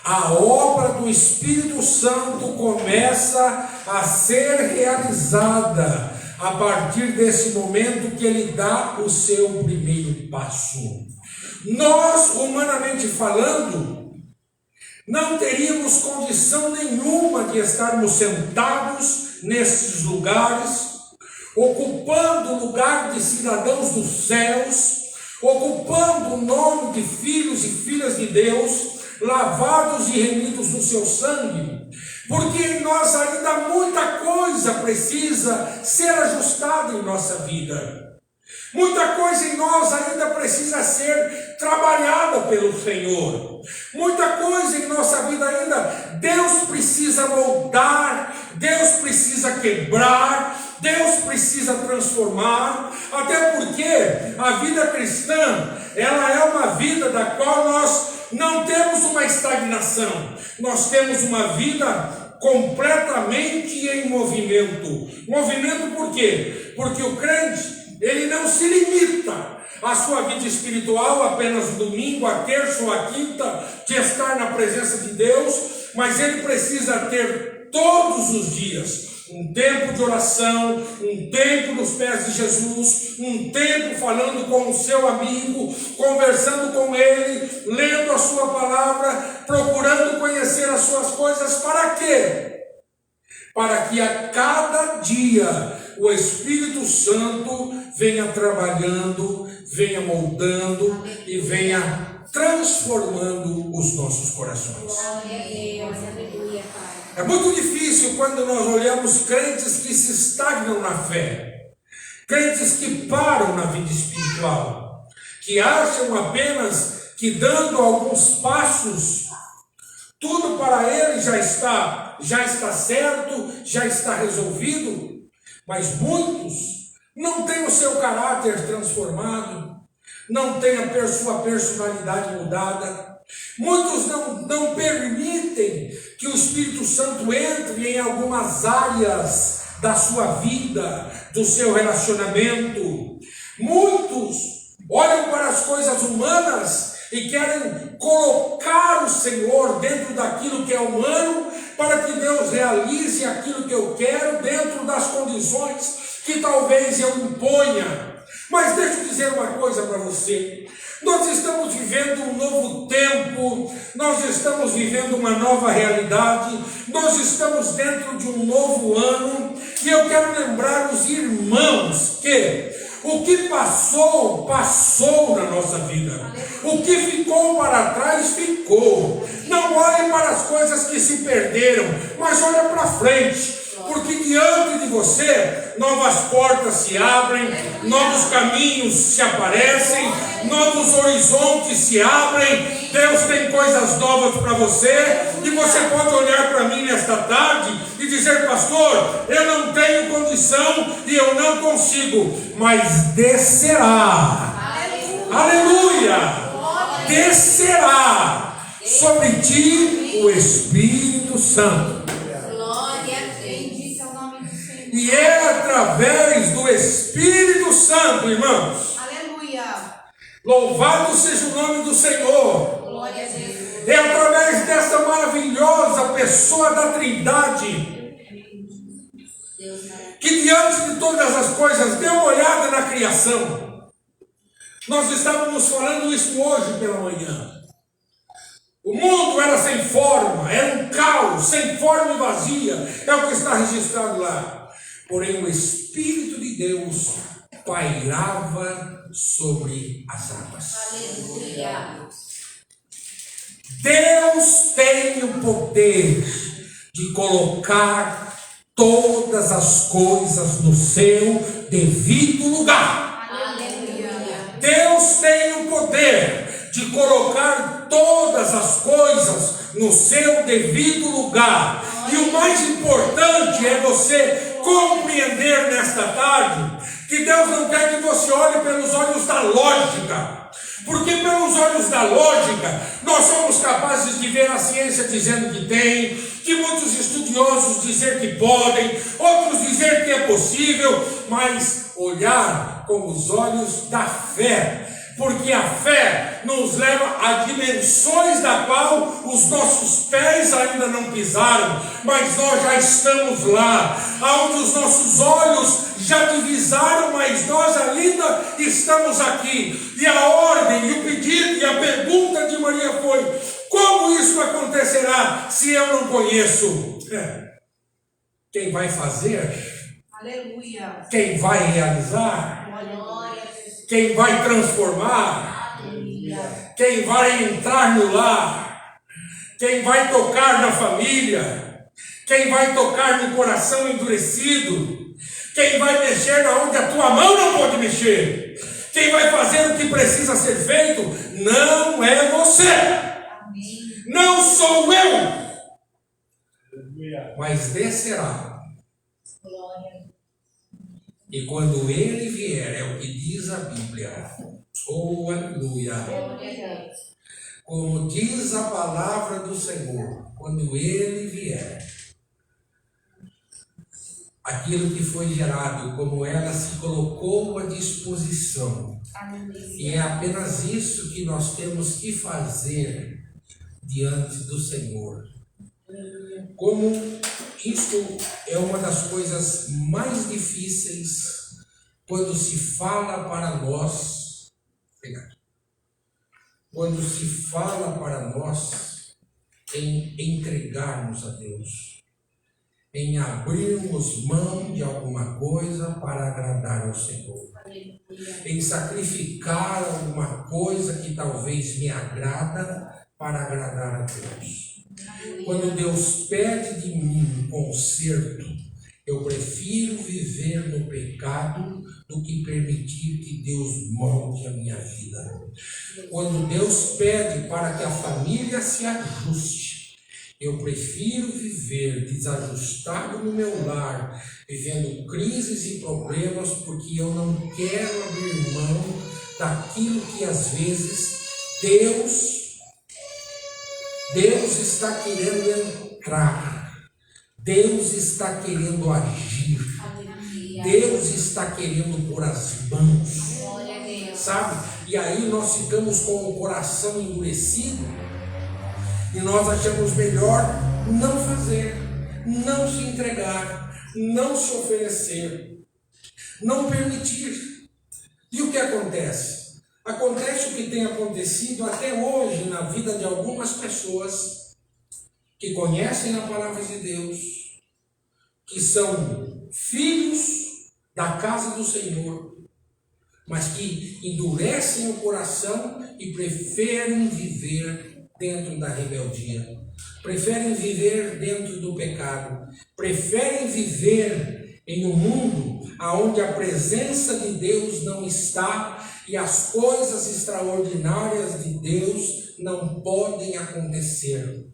a obra do Espírito Santo começa a ser realizada a partir desse momento que ele dá o seu primeiro passo. Nós, humanamente falando, não teríamos condição nenhuma de estarmos sentados nesses lugares, ocupando o lugar de cidadãos dos céus, ocupando o nome de filhos e filhas de Deus, lavados e remidos no seu sangue, porque em nós ainda muita coisa precisa ser ajustada em nossa vida. Muita coisa em nós ainda precisa ser trabalhada pelo Senhor. Muita coisa em nossa vida ainda Deus precisa moldar, Deus precisa quebrar, Deus precisa transformar, até porque a vida cristã, ela é uma vida da qual nós não temos uma estagnação, nós temos uma vida completamente em movimento. Movimento por quê? Porque o crente, ele não se limita à sua vida espiritual apenas no domingo, a terça ou a quinta, de estar na presença de Deus, mas ele precisa ter todos os dias um tempo de oração, um tempo nos pés de Jesus, um tempo falando com o seu amigo, conversando com ele, lendo a sua palavra, procurando conhecer as suas coisas. Para quê? Para que a cada dia o Espírito Santo venha trabalhando, venha moldando e venha transformando os nossos corações. Glória a Deus, aleluia, Pai. É muito difícil quando nós olhamos crentes que se estagnam na fé, crentes que param na vida espiritual, que acham apenas que dando alguns passos, tudo para ele já está certo, já está resolvido, mas muitos não têm o seu caráter transformado, não têm a sua personalidade mudada. Muitos não permitem que o Espírito Santo entre em algumas áreas da sua vida, do seu relacionamento. Muitos olham para as coisas humanas e querem colocar o Senhor dentro daquilo que é humano, para que Deus realize aquilo que eu quero dentro das condições que talvez eu imponha. Mas deixa eu dizer uma coisa para você. Nós estamos vivendo um novo tempo, nós estamos vivendo uma nova realidade, nós estamos dentro de um novo ano, e eu quero lembrar os irmãos que o que passou, passou na nossa vida. O que ficou para trás, ficou. Não olhe para as coisas que se perderam, mas olha para frente. Porque diante de você, novas portas se abrem, novos caminhos se aparecem, novos horizontes se abrem. Deus tem coisas novas para você, e você pode olhar para mim nesta tarde e dizer: pastor, eu não tenho condição e eu não consigo, mas descerá. Aleluia! Descerá sobre ti o Espírito Santo. E é através do Espírito Santo, irmãos. Aleluia. Louvado seja o nome do Senhor. Glória a Deus. É através dessa maravilhosa pessoa da Trindade que, diante de todas as coisas, dê uma olhada na criação. Nós estávamos falando isso hoje pela manhã. O mundo era sem forma, era um caos, sem forma e vazia. É o que está registrado lá. Porém, o Espírito de Deus pairava sobre as águas. Aleluia. Deus tem o poder de colocar todas as coisas no seu devido lugar. Aleluia. Deus tem o poder de colocar todas as coisas no seu devido lugar. E o mais importante é você compreender nesta tarde que Deus não quer que você olhe pelos olhos da lógica, porque pelos olhos da lógica nós somos capazes de ver a ciência dizendo que tem, que muitos estudiosos dizer que podem, outros dizer que é possível, mas olhar com os olhos da fé, porque a fé nos leva a dimensões da qual os nossos pés ainda não pisaram, mas nós já estamos lá, aonde os nossos olhos já divisaram, mas nós ainda estamos aqui. E a ordem, e o pedido, e a pergunta de Maria foi: como isso acontecerá se eu não conheço? Quem vai fazer? Aleluia. Quem vai realizar? Glória. Quem vai transformar? Aleluia. Quem vai entrar no lar? Quem vai tocar na família? Quem vai tocar no coração endurecido? Quem vai mexer onde a tua mão não pode mexer? Quem vai fazer o que precisa ser feito? Não é você. Não sou eu. Aleluia. mas descerá. Glória. E quando ele vier, é o que diz a Bíblia. Oh, aleluia. Glória a Deus. Como diz a palavra do Senhor, quando ele vier, aquilo que foi gerado, como ela se colocou à disposição. E é apenas isso que nós temos que fazer diante do Senhor. Como isso é uma das coisas mais difíceis quando se fala para nós, quando se fala para nós em entregarmos a Deus, em abrirmos mão de alguma coisa para agradar ao Senhor, em sacrificar alguma coisa que talvez me agrada para agradar a Deus. Quando Deus pede de mim um conserto, eu prefiro viver no pecado do que permitir que Deus molde a minha vida. Quando Deus pede para que a família se ajuste, eu prefiro viver desajustado no meu lar, vivendo crises e problemas, porque eu não quero abrir mão daquilo que às vezes Deus está querendo entrar, Deus está querendo agir, Deus está querendo pôr as mãos, Glória a Deus. sabe? E aí nós ficamos com o coração endurecido e nós achamos melhor não fazer, não se entregar, não se oferecer, não permitir. E o que acontece? Acontece o que tem acontecido até hoje na vida de algumas pessoas que conhecem a palavra de Deus, que são filhos da casa do Senhor, mas que endurecem o coração e preferem viver dentro da rebeldia, preferem viver dentro do pecado, preferem viver em um mundo onde a presença de Deus não está e as coisas extraordinárias de Deus não podem acontecer.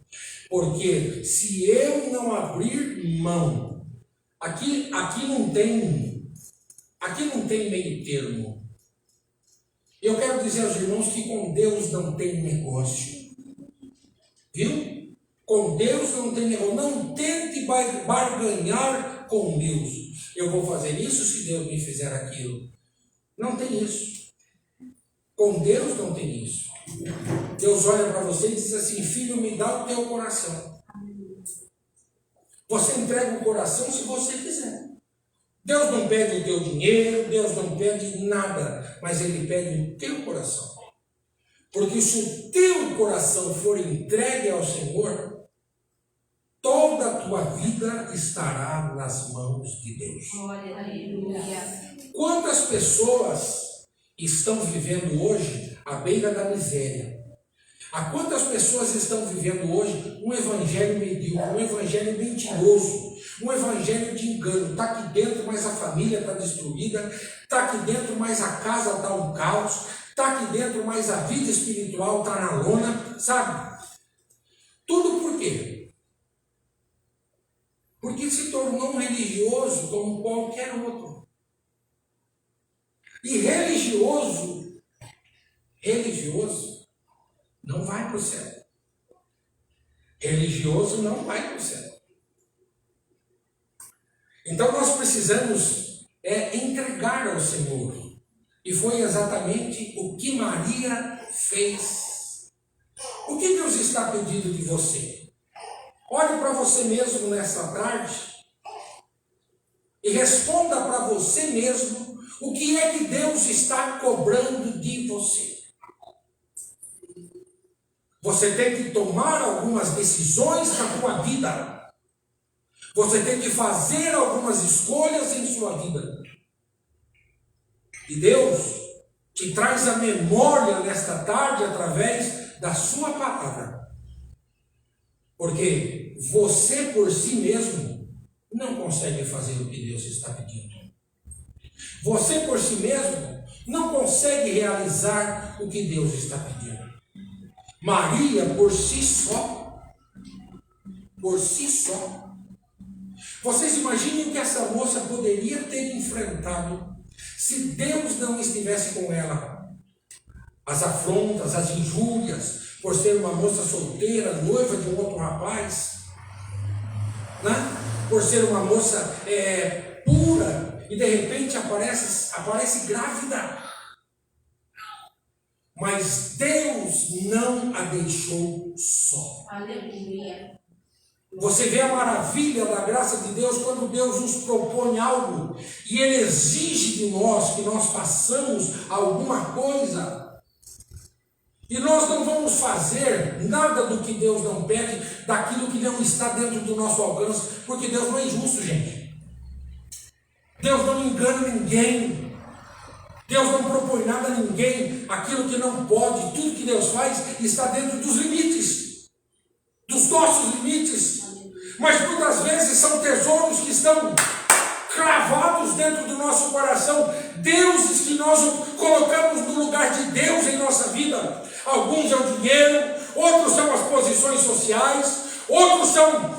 Porque se eu não abrir mão, aqui não tem meio termo. Eu quero dizer aos irmãos que com Deus não tem negócio. Viu? Com Deus não tem negócio. Não tente barganhar com Deus. Eu vou fazer isso se Deus me fizer aquilo. Não tem isso. Com Deus não tem isso. Deus olha para você e diz assim: filho, me dá o teu coração. Você entrega o coração se você quiser. Deus não pede o teu dinheiro, Deus não pede nada, mas Ele pede o teu coração. Porque se o teu coração for entregue ao Senhor, toda a tua vida estará nas mãos de Deus. Glória a Deus. Quantas pessoas estão vivendo hoje à beira da miséria? Há quantas pessoas estão vivendo hoje um evangelho medíocre, um evangelho mentiroso, um evangelho de engano? Está aqui dentro, mas a família está destruída, está aqui dentro, mas a casa está um caos, está aqui dentro, mas a vida espiritual está na lona, sabe? Tudo por quê? Porque se tornou um religioso como qualquer outro. E religioso não vai para o céu. Religioso não vai para o céu. Então nós precisamos entregar ao Senhor. E foi exatamente o que Maria fez. O que Deus está pedindo de você? Olhe para você mesmo nessa tarde e responda para você mesmo o que é que Deus está cobrando de você. Você tem que tomar algumas decisões na sua vida. Você tem que fazer algumas escolhas em sua vida. E Deus te traz a memória nesta tarde através da sua palavra. Porque você por si mesmo não consegue fazer o que Deus está pedindo. Você por si mesmo não consegue realizar o que Deus está pedindo. Maria por si só, Vocês imaginem o que essa moça poderia ter enfrentado se Deus não estivesse com ela. As afrontas, as injúrias, por ser uma moça solteira, noiva de um outro rapaz, né? Por ser uma moça pura, e de repente aparece grávida. Mas Deus não a deixou só. Aleluia. Você vê a maravilha da graça de Deus quando Deus nos propõe algo e Ele exige de nós que nós façamos alguma coisa. E nós não vamos fazer nada do que Deus não pede, daquilo que não está dentro do nosso alcance, porque Deus não é injusto, gente. Deus não engana ninguém. Deus não propõe nada a ninguém, aquilo que não pode. Tudo que Deus faz está dentro dos limites, dos nossos limites. Mas muitas vezes são tesouros que estão cravados dentro do nosso coração, deuses que nós colocamos no lugar de Deus em nossa vida. Alguns é o dinheiro, outros são as posições sociais, outros são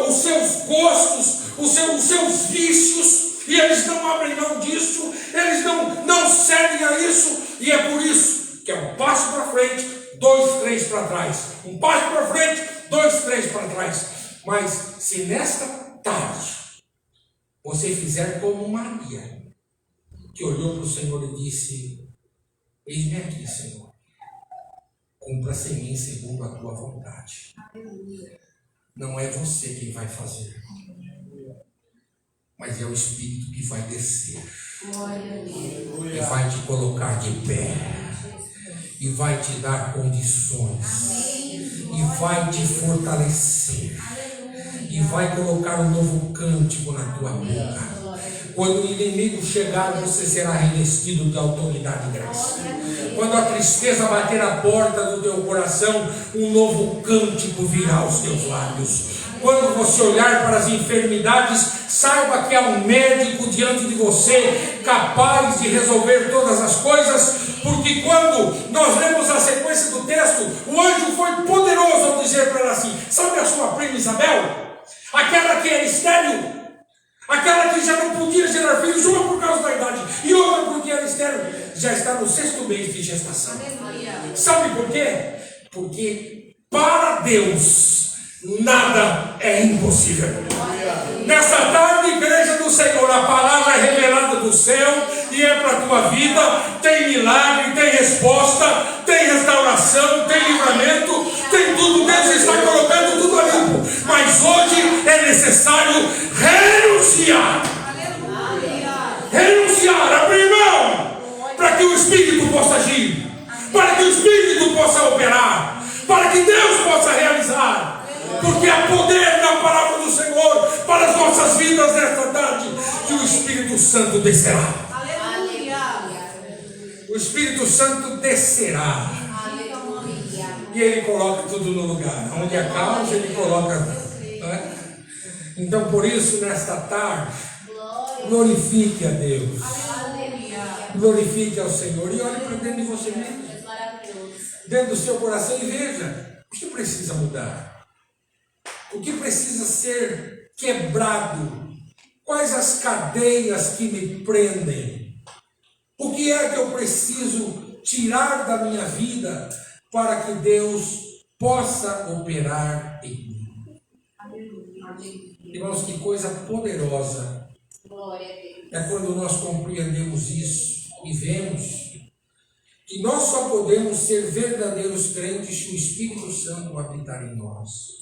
os seus gostos, os seus vícios, e eles não abrem mão disso, eles não cedem a isso, e é por isso que é um passo para frente, 2, 3 para trás, um passo para frente, 2, 3 para trás. Mas se nesta tarde você fizer como Maria, que olhou para o Senhor e disse: eis-me aqui, Senhor, cumpra-se em mim segundo a tua vontade. Não é você quem vai fazer, mas é o Espírito que vai descer e vai te colocar de pé e vai te dar condições e vai te fortalecer e vai colocar um novo cântico na tua boca. Quando o inimigo chegar, você será revestido de autoridade e graça. Quando a tristeza bater a porta do teu coração, um novo cântico virá aos teus lábios. Quando você olhar para as enfermidades, saiba que há um médico diante de você, capaz de resolver todas as coisas, porque quando nós lemos a sequência do texto, o anjo foi poderoso ao dizer para ela assim: sabe a sua prima Isabel? Aquela que era estéril, aquela que já não podia gerar filhos, uma por causa da idade e outra porque era estéril, já está no 6º mês de gestação. Sabe por quê? Porque para Deus nada é impossível. Nessa tarde, igreja do Senhor, a palavra é revelada do céu e é para a tua vida. Tem milagre, tem resposta, tem restauração, tem livramento, tem tudo. Deus está colocando tudo a limpo. Mas hoje é necessário renunciar. Renunciar, abrir mão, para que o Espírito possa agir, para que o Espírito possa operar, para que Deus possa realizar. Porque há poder na palavra do Senhor para as nossas vidas nesta tarde. Que o Espírito Santo descerá. O Espírito Santo descerá. E Ele coloca tudo no lugar. Onde há caos, Ele coloca. Né? Então, por isso, nesta tarde, glorifique a Deus. Glorifique ao Senhor. E olhe para dentro de você mesmo, dentro do seu coração, e veja o que precisa mudar. O que precisa ser quebrado? Quais as cadeias que me prendem? O que é que eu preciso tirar da minha vida para que Deus possa operar em mim? Irmãos, que coisa poderosa é quando nós compreendemos isso e vemos que nós só podemos ser verdadeiros crentes se o Espírito Santo habitar em nós.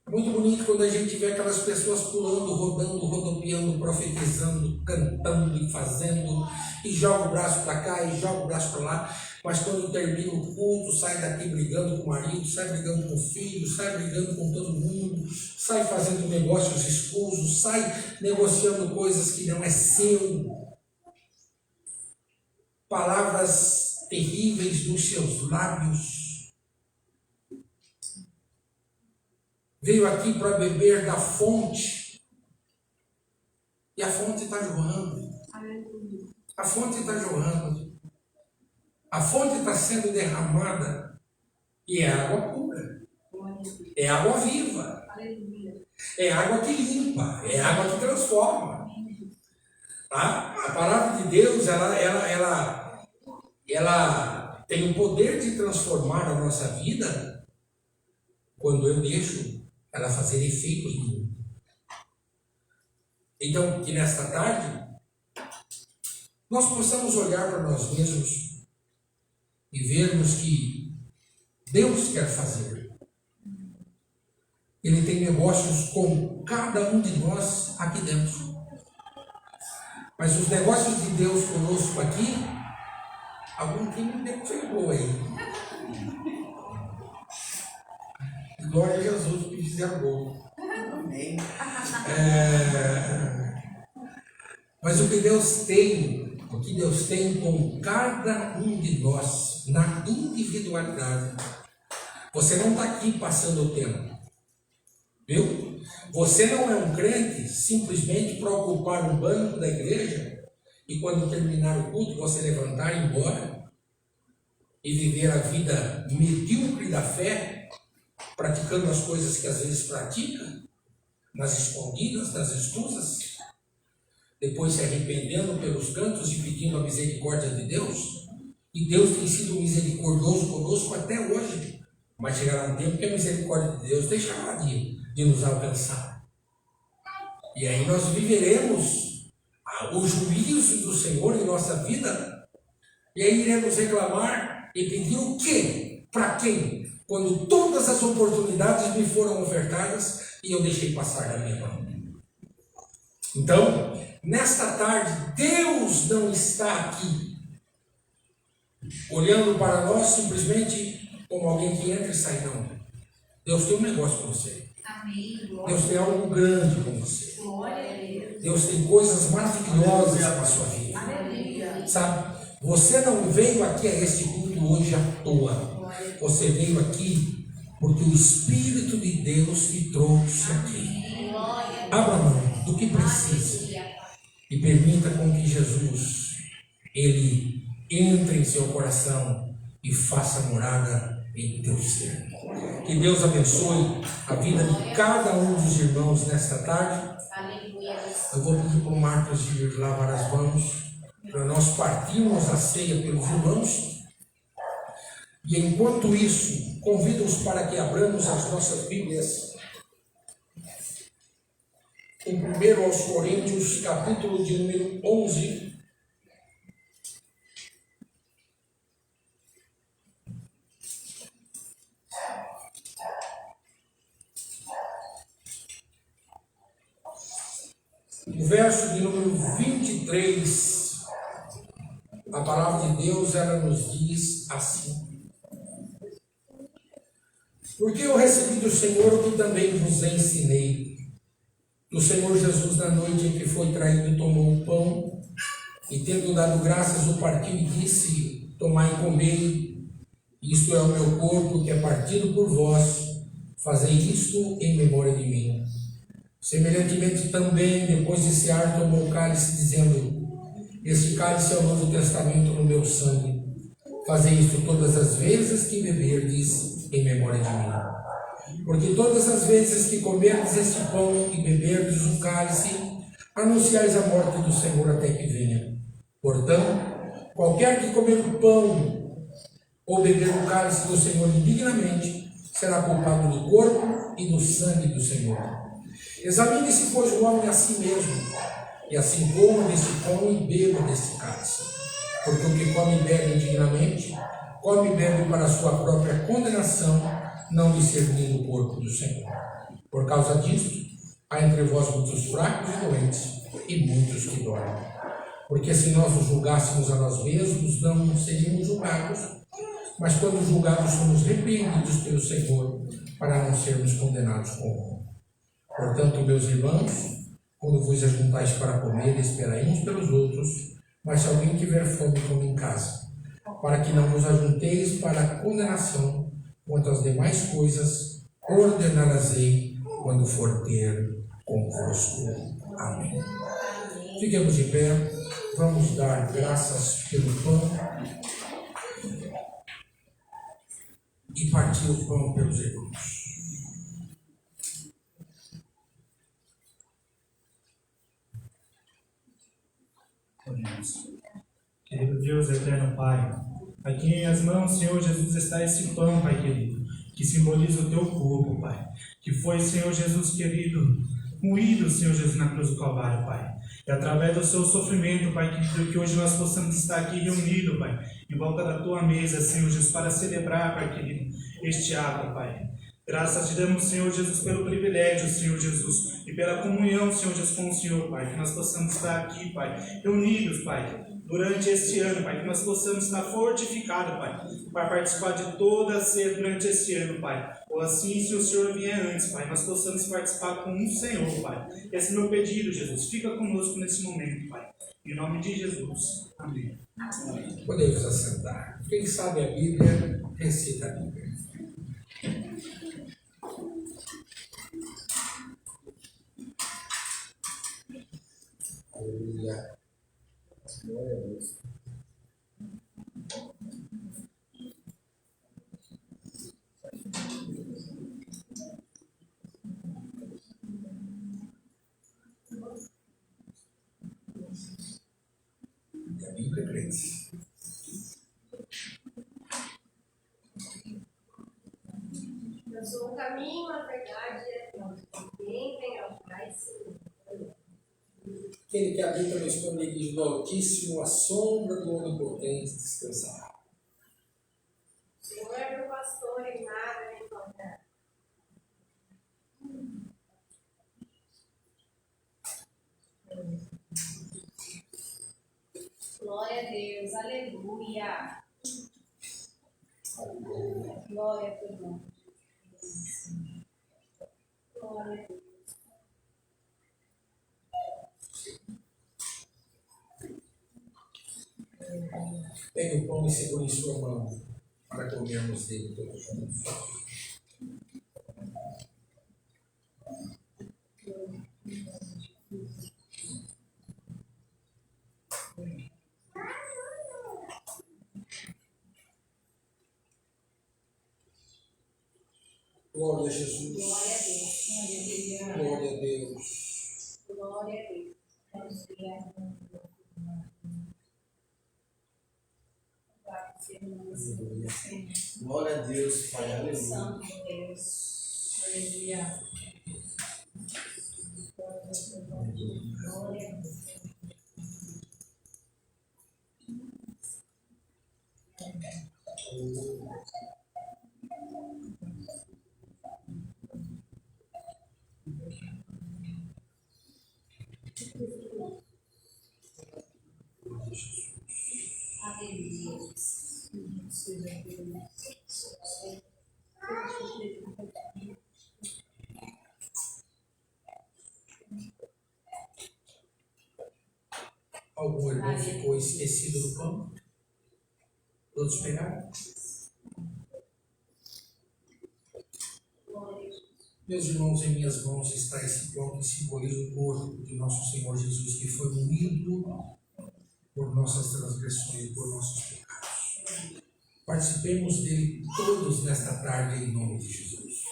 É muito bonito quando a gente vê aquelas pessoas pulando, rodando, rodopiando, profetizando, cantando e fazendo, e joga o braço para cá e joga o braço para lá, mas quando termina o culto, sai daqui brigando com o marido, sai brigando com o filho, sai brigando com todo mundo, sai fazendo negócios escusos, sai negociando coisas que não é seu. Palavras terríveis dos seus lábios. Veio aqui para beber da fonte. E a fonte está jorrando. A fonte está jorrando. A fonte está sendo derramada. E é água pura. É água viva. É água que limpa. É água que transforma. Tá? A palavra de Deus, ela tem o poder de transformar a nossa vida quando eu deixo ela fazer efeito em mim. Então, que nesta tarde nós possamos olhar para nós mesmos e vermos que Deus quer fazer. Ele tem negócios com cada um de nós aqui dentro. Mas os negócios de Deus conosco aqui, algum time pegou aí. Glória a Jesus que fizeram gol. Amém. Mas o que Deus tem com cada um de nós, na individualidade. Você não está aqui passando o tempo. Viu? Você não é um crente simplesmente para ocupar um banco da igreja e quando terminar o culto você levantar e ir embora e viver a vida medíocre da fé, praticando as coisas que às vezes pratica, nas escondidas, nas escusas, depois se arrependendo pelos cantos e pedindo a misericórdia de Deus. E Deus tem sido misericordioso conosco até hoje, mas chegará um tempo que a misericórdia de Deus deixará de nos alcançar. E aí nós viveremos o juízo do Senhor em nossa vida, e aí iremos reclamar e pedir o quê? Para quem? Quando todas as oportunidades me foram ofertadas e eu deixei passar da minha mão. Então, nesta tarde, Deus não está aqui olhando para nós simplesmente como alguém que entra e sai, não. Deus tem um negócio com você. Deus tem algo grande com você. Deus tem coisas maravilhosas para a sua vida. Sabe? Você não veio aqui a este culto hoje à toa. Você veio aqui porque o Espírito de Deus te trouxe aqui. Abra a mão do que precisa e permita com que Jesus, Ele entre em seu coração e faça morada em teu ser. Que Deus abençoe a vida de cada um dos irmãos nesta tarde. Eu vou pedir para o Marcos ir lavar as mãos, para nós partirmos a ceia pelos irmãos. E enquanto isso, convido-os para que abramos as nossas Bíblias em 1 aos Coríntios, capítulo de número 11. O verso de número 23, a palavra de Deus, ela nos diz assim: porque eu recebi do Senhor o que também vos ensinei. Do Senhor Jesus, na noite em que foi traído, tomou o pão e, tendo dado graças, o partiu e disse: tomai e comei, isto é o meu corpo que é partido por vós, fazei isto em memória de mim. Semelhantemente também, depois de cear, tomou o cálice, dizendo: este cálice é o Novo Testamento no meu sangue. Fazei isto todas as vezes que beberdes em memória de mim. Porque todas as vezes que comerdes este pão e beberdes o cálice, anunciais a morte do Senhor até que venha. Portanto, qualquer que comer o pão ou beber o cálice do Senhor indignamente, será culpado do corpo e do sangue do Senhor. Examine-se, pois, o homem a si mesmo, e assim coma deste pão e beba deste cálice. Porque o que come e bebe indignamente, come e bebe para a sua própria condenação, não discernindo o corpo do Senhor. Por causa disto, há entre vós muitos fracos e doentes, e muitos que dormem. Porque se nós os julgássemos a nós mesmos, não seríamos julgados, mas quando julgados, somos repreendidos pelo Senhor, para não sermos condenados com o. Portanto, meus irmãos, quando vos ajuntais para comer, esperai uns pelos outros, mas se alguém tiver fome, come em casa, para que não vos ajunteis para a condenação. Quanto às demais coisas, ordená-las-ei quando for ter convosco. Amém. Fiquemos de pé, vamos dar graças pelo pão e partir o pão pelos irmãos. Oremos. Querido Deus, eterno Pai, aqui em as mãos, Senhor Jesus, está esse pão, Pai querido, que simboliza o teu corpo, Pai, que foi, Senhor Jesus querido, moído, Senhor Jesus, na cruz do Calvário, Pai. E através do seu sofrimento, Pai querido, que hoje nós possamos estar aqui reunidos, Pai, em volta da tua mesa, Senhor Jesus, para celebrar, Pai querido, este ato, Pai. Graças te damos, Senhor Jesus, pelo privilégio, Senhor Jesus, e pela comunhão, Senhor Jesus, com o Senhor, Pai, que nós possamos estar aqui, Pai, reunidos, Pai, durante este ano, Pai, que nós possamos estar fortificados, Pai, para participar de toda a ceia durante este ano, Pai. Ou assim, se o Senhor vier antes, Pai, nós possamos participar com o Senhor, Pai. Esse é o meu pedido, Jesus. Fica conosco nesse momento, Pai. Em nome de Jesus. Amém. Podemos assentar. Quem sabe a Bíblia, recita a Bíblia. Aleluia. Glória a Deus. E a Bíblia é crente. Eu sou o caminho, a verdade e a vida. Ninguém vem ao Pai senão por mim. Aquele que habita no esconderijo do Altíssimo, a sombra do Onipotente descansará. O Senhor é meu pastor e nada me faltará. Glória a Deus, aleluia. Glória a teu nome. Glória a Deus. Pegue o pão e segure em sua mão, para comermos dele todos juntos. Glória a Jesus. Glória a Deus. Glória a Deus. Glória a Deus. Aleluia. Glória a Deus, Pai. Aleluia. Santo Deus. Aleluia. Glória a Deus. Aleluia. Algum irmão ficou esquecido do pão? Todos pegaram? Meus irmãos, em minhas mãos está esse pão que simboliza o corpo de nosso Senhor Jesus, que foi moído por nossas transgressões, por nossos pecados. Participemos dele todos nesta tarde, em nome de Jesus.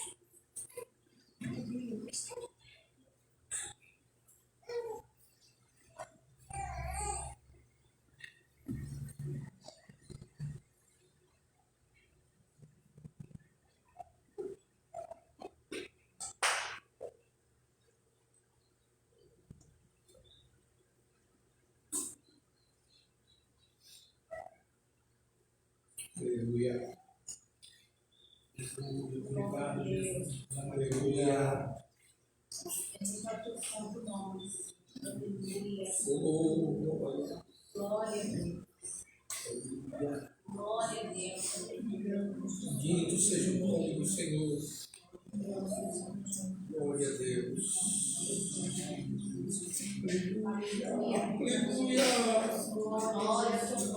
Aleluia. Obrigado, Jesus. Aleluia. Oh, glória. Glória a Deus. Glória a Deus. Bendito seja o nome do Senhor. Glória a Deus. Aleluia. Aleluia. Glória a Deus.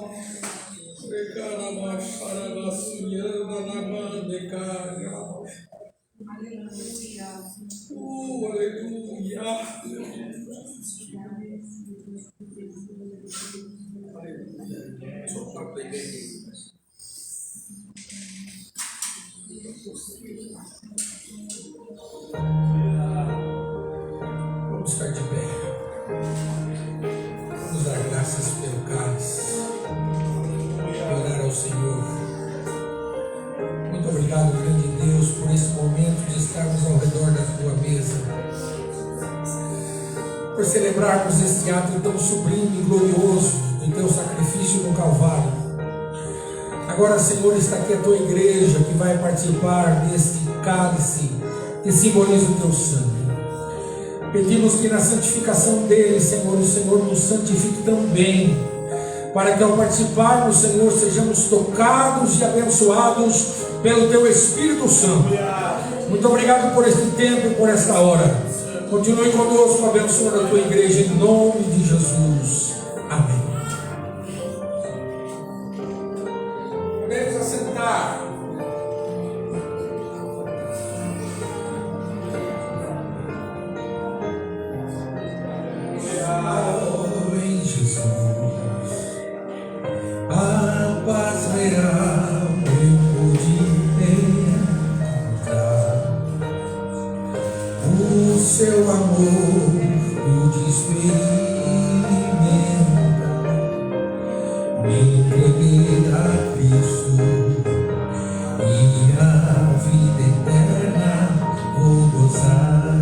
Vamos ficar de pé. Vamos dar graças por celebrarmos este ato tão sublime e glorioso do teu sacrifício no Calvário. Agora, Senhor, está aqui a tua igreja que vai participar deste cálice que simboliza o teu sangue. Pedimos que na santificação dele, Senhor, o Senhor nos santifique também, para que ao participarmos, Senhor, sejamos tocados e abençoados pelo teu Espírito Santo. Muito obrigado por este tempo e por esta hora. Continue conosco, abençoando a tua igreja em nome de Jesus. Amém. Podemos assentar. Em Jesus, a paz real eu pude encontrar. O seu amor pude experimentar. Me entreguei a Cristo e a vida eterna vou gozar.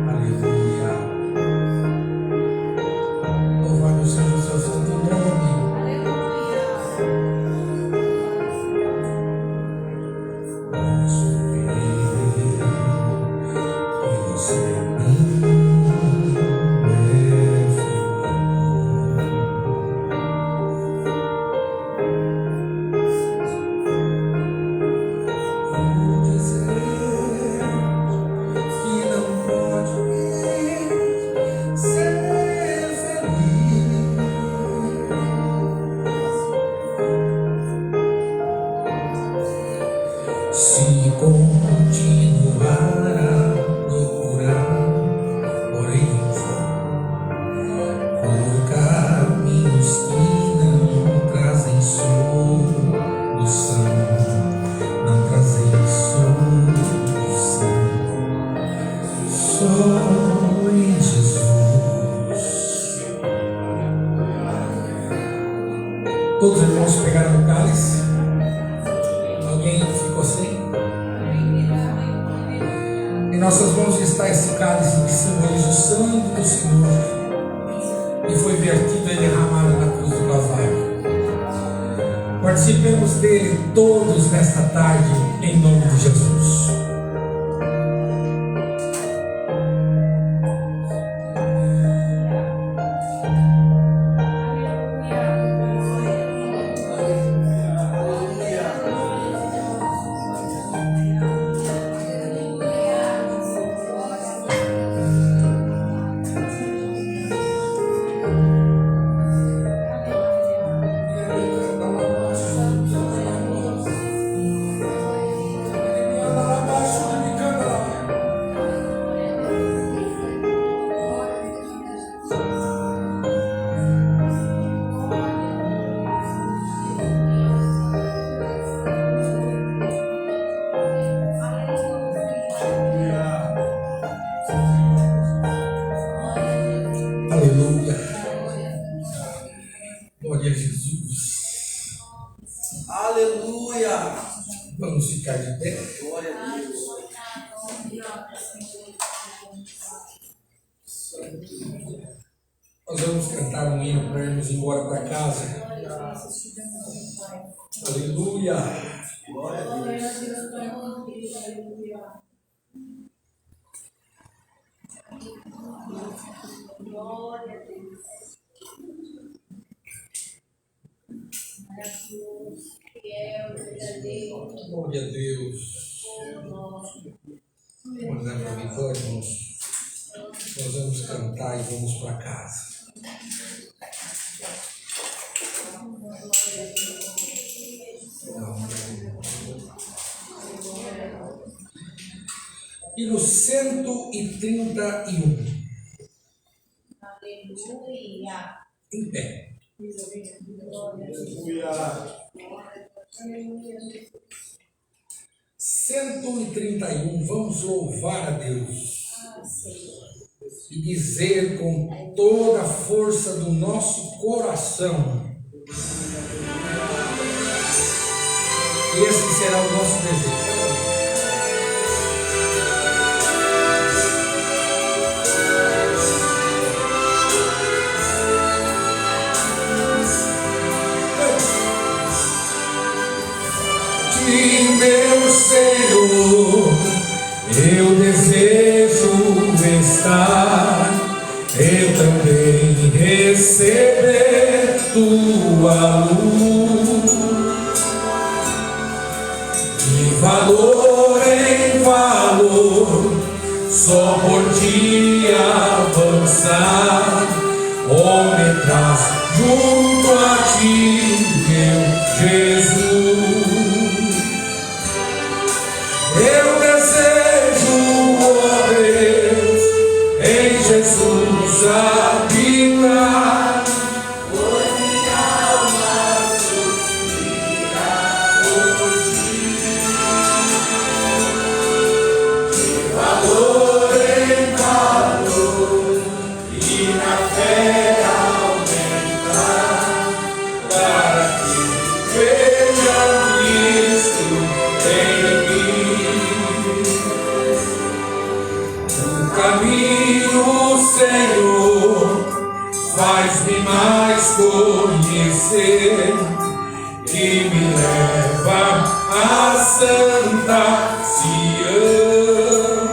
Aleluia. Louvado seja o seu santo nome. Se continuar a procurar, porém em vão, por caminhos que não trazem solução, não trazem solução, só em Jesus. Todos os irmãos pegaram o cálice? Alguém ficou sem? Em nossas mãos está esse cálice que simboliza o sangue do Senhor, que foi vertido e derramado na cruz do Calvário. Participemos dele todos nesta tarde, em nome de Jesus. Aleluia. Glória a Jesus. Aleluia. Vamos ficar de pé. Glória a Deus. Nós vamos cantar um hino para irmos embora para casa. Aleluia. Glória a Deus. Glória a Deus. Maravilhoso, fiel, verdadeiro. Glória a Deus. Vamos dar para a vitória, irmãos. Nós vamos cantar e vamos para casa. E no 131. Aleluia. Em pé. Aleluia. 131, vamos louvar a Deus e dizer com toda a força do nosso coração: esse será o nosso desejo. Senhor, eu desejo estar, eu também receber tua luz, de valor em valor, só por ti avançar, oh, me traz junto a ti, meu Jesus. Eu desejo, ó Deus, em Jesus habitar, pois minha alma suspira por ti. De valor em valor e na fé aumentar, para que veja Cristo em mim. O caminho, Senhor, faz-me mais conhecer e me leva a Santa Sião.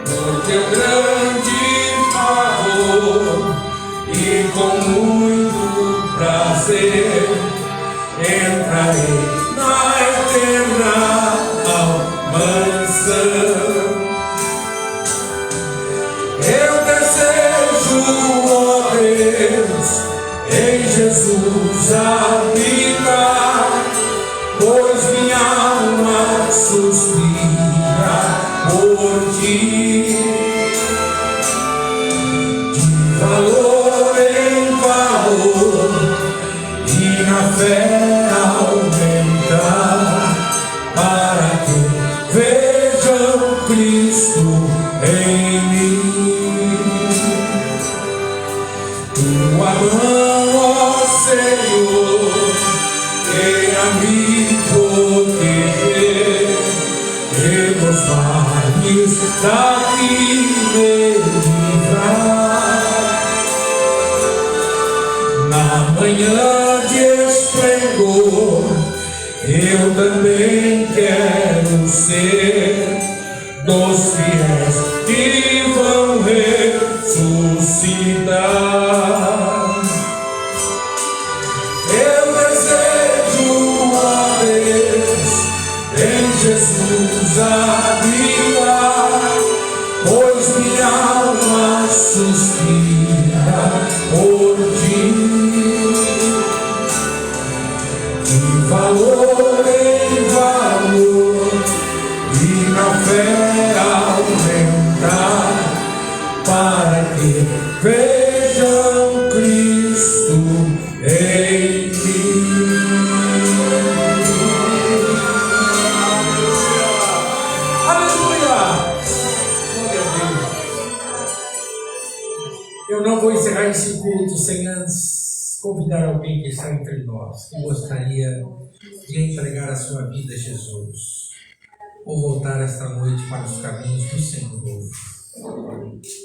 Por teu grande favor e com muito prazer entrarei na eterna mansão. Eu desejo, ó Deus, em Jesus habitar, pois minha alma suspira por ti. De valor em valor e na fé aumentar, para que vejam Cristo em mim. Tua mão, ó Senhor, queira me proteger e nos vales daqui me livrar. Na manhã de esplendor, eu também quero ser dos fiéis que vão ressuscitar. Eu desejo, ó Deus, em Jesus habitar, pois minha alma suspira por ti. De valor em valor e na fé aumentar, para que vejam Cristo em mim. Aleluia! Glória a Deus. Eu não vou encerrar esse culto sem antes convidar alguém que está entre nós, que gostaria de entregar a sua vida a Jesus, ou voltar esta noite para os caminhos do Senhor,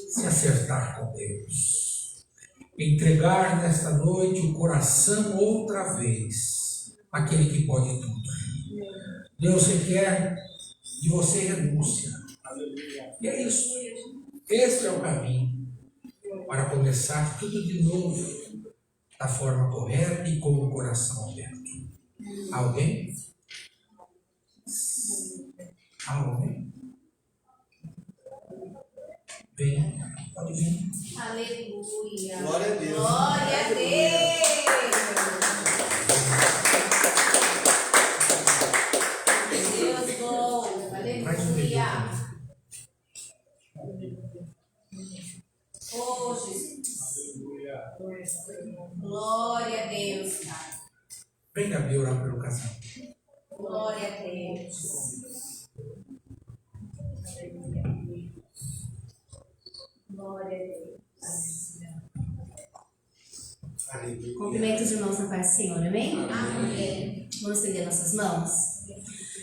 se acertar com Deus, entregar nesta noite o coração outra vez àquele que pode tudo. Deus requer de você renúncia, e é isso. Este é o caminho para começar tudo de novo, da forma correta e com o coração aberto. Alguém? Alguém? Vem, pode vir. Aleluia. Glória a Deus. Glória a Deus. Deus bom. Aleluia. Oh, Jesus. Glória a Deus, Pai. Vem, Gabi, orar pelo casal. Glória a Deus. Glória a Deus. Cumprimento os irmãos na paz do Senhor, amém? Amém. Vamos estender nossas mãos.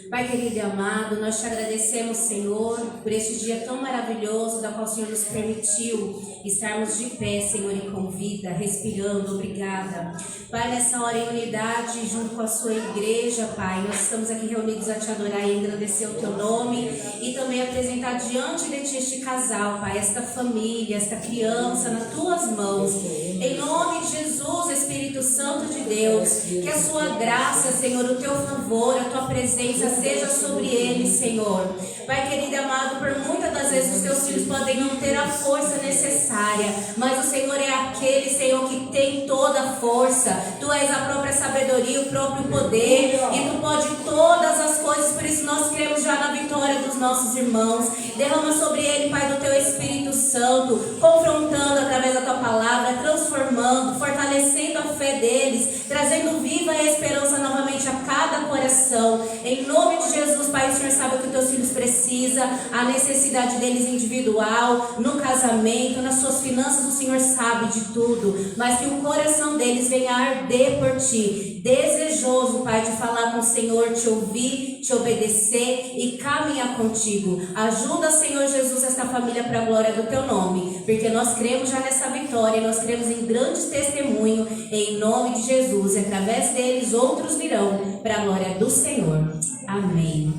Pai querido e amado, nós te agradecemos, Senhor, por este dia tão maravilhoso, da qual o Senhor nos permitiu estarmos de pé, Senhor, e com vida, respirando. Obrigada. Pai, nessa hora em unidade, junto com a sua igreja, Pai, nós estamos aqui reunidos a te adorar e engrandecer o teu nome e também apresentar diante de ti este casal, Pai, esta família, esta criança nas tuas mãos. Em nome de Jesus, Espírito Santo de Deus, que a sua graça, Senhor, o teu favor, a tua presença seja sobre eles, Senhor. Pai querido e amado, por muitas das vezes os teus filhos podem não ter a força necessária, mas o Senhor é aquele, Senhor, que tem toda a força. Tu és a própria sabedoria, o próprio poder, e tu pode todas as coisas. Por isso nós cremos já na vitória dos nossos irmãos. Derrama sobre ele, Pai, do teu Espírito Santo, confrontando através da tua palavra, transformando, fortalecendo a fé deles, trazendo viva a esperança novamente a cada coração. Em nome de Jesus, Pai, o Senhor sabe o que os teus filhos precisam, a necessidade deles individual, no casamento, nas suas finanças, o Senhor sabe de tudo, mas que o coração deles venha a arder por ti, desejoso, Pai, de falar com o Senhor, te ouvir, te obedecer e caminhar contigo. Ajuda, Senhor Jesus, esta família para a glória do teu nome, porque nós cremos já nessa vitória, nós cremos em grandes testemunho, em nome de Jesus, e através deles outros virão para a glória do Senhor. Amém.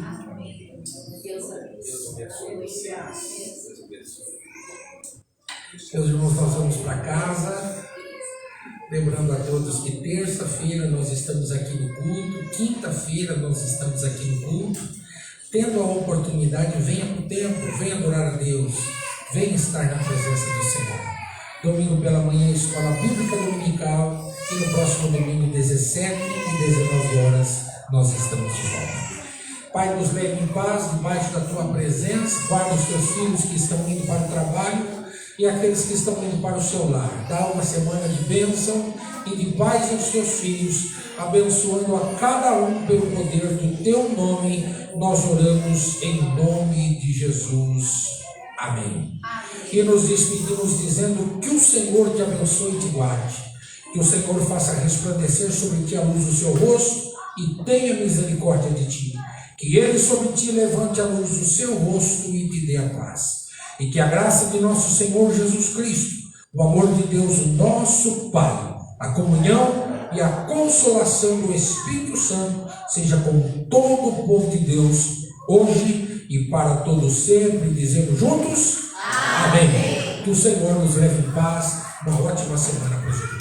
Meus irmãos, nós vamos para casa. Lembrando a todos que terça-feira nós estamos aqui no culto, quinta-feira nós estamos aqui no culto. Tendo a oportunidade, venha para o templo, venha adorar a Deus, venha estar na presença do Senhor. Domingo pela manhã, escola bíblica dominical, e no próximo domingo, 17 e 19 horas, nós estamos de volta. Pai, nos leve em paz, debaixo da tua presença. Guarda os teus filhos que estão indo para o trabalho e aqueles que estão indo para o seu lar. Dá uma semana de bênção e de paz aos teus filhos, abençoando a cada um pelo poder do teu nome. Nós oramos em nome de Jesus. Amém. E nos despedimos dizendo que o Senhor te abençoe e te guarde. Que o Senhor faça resplandecer sobre ti a luz do seu rosto e tenha misericórdia de ti. Que Ele sobre ti levante a luz do seu rosto e te dê a paz. E que a graça de nosso Senhor Jesus Cristo, o amor de Deus, o nosso Pai, a comunhão e a consolação do Espírito Santo seja com todo o povo de Deus, hoje e para todos sempre. Dizemos juntos, amém. Que o Senhor nos leve em paz. Uma ótima semana para os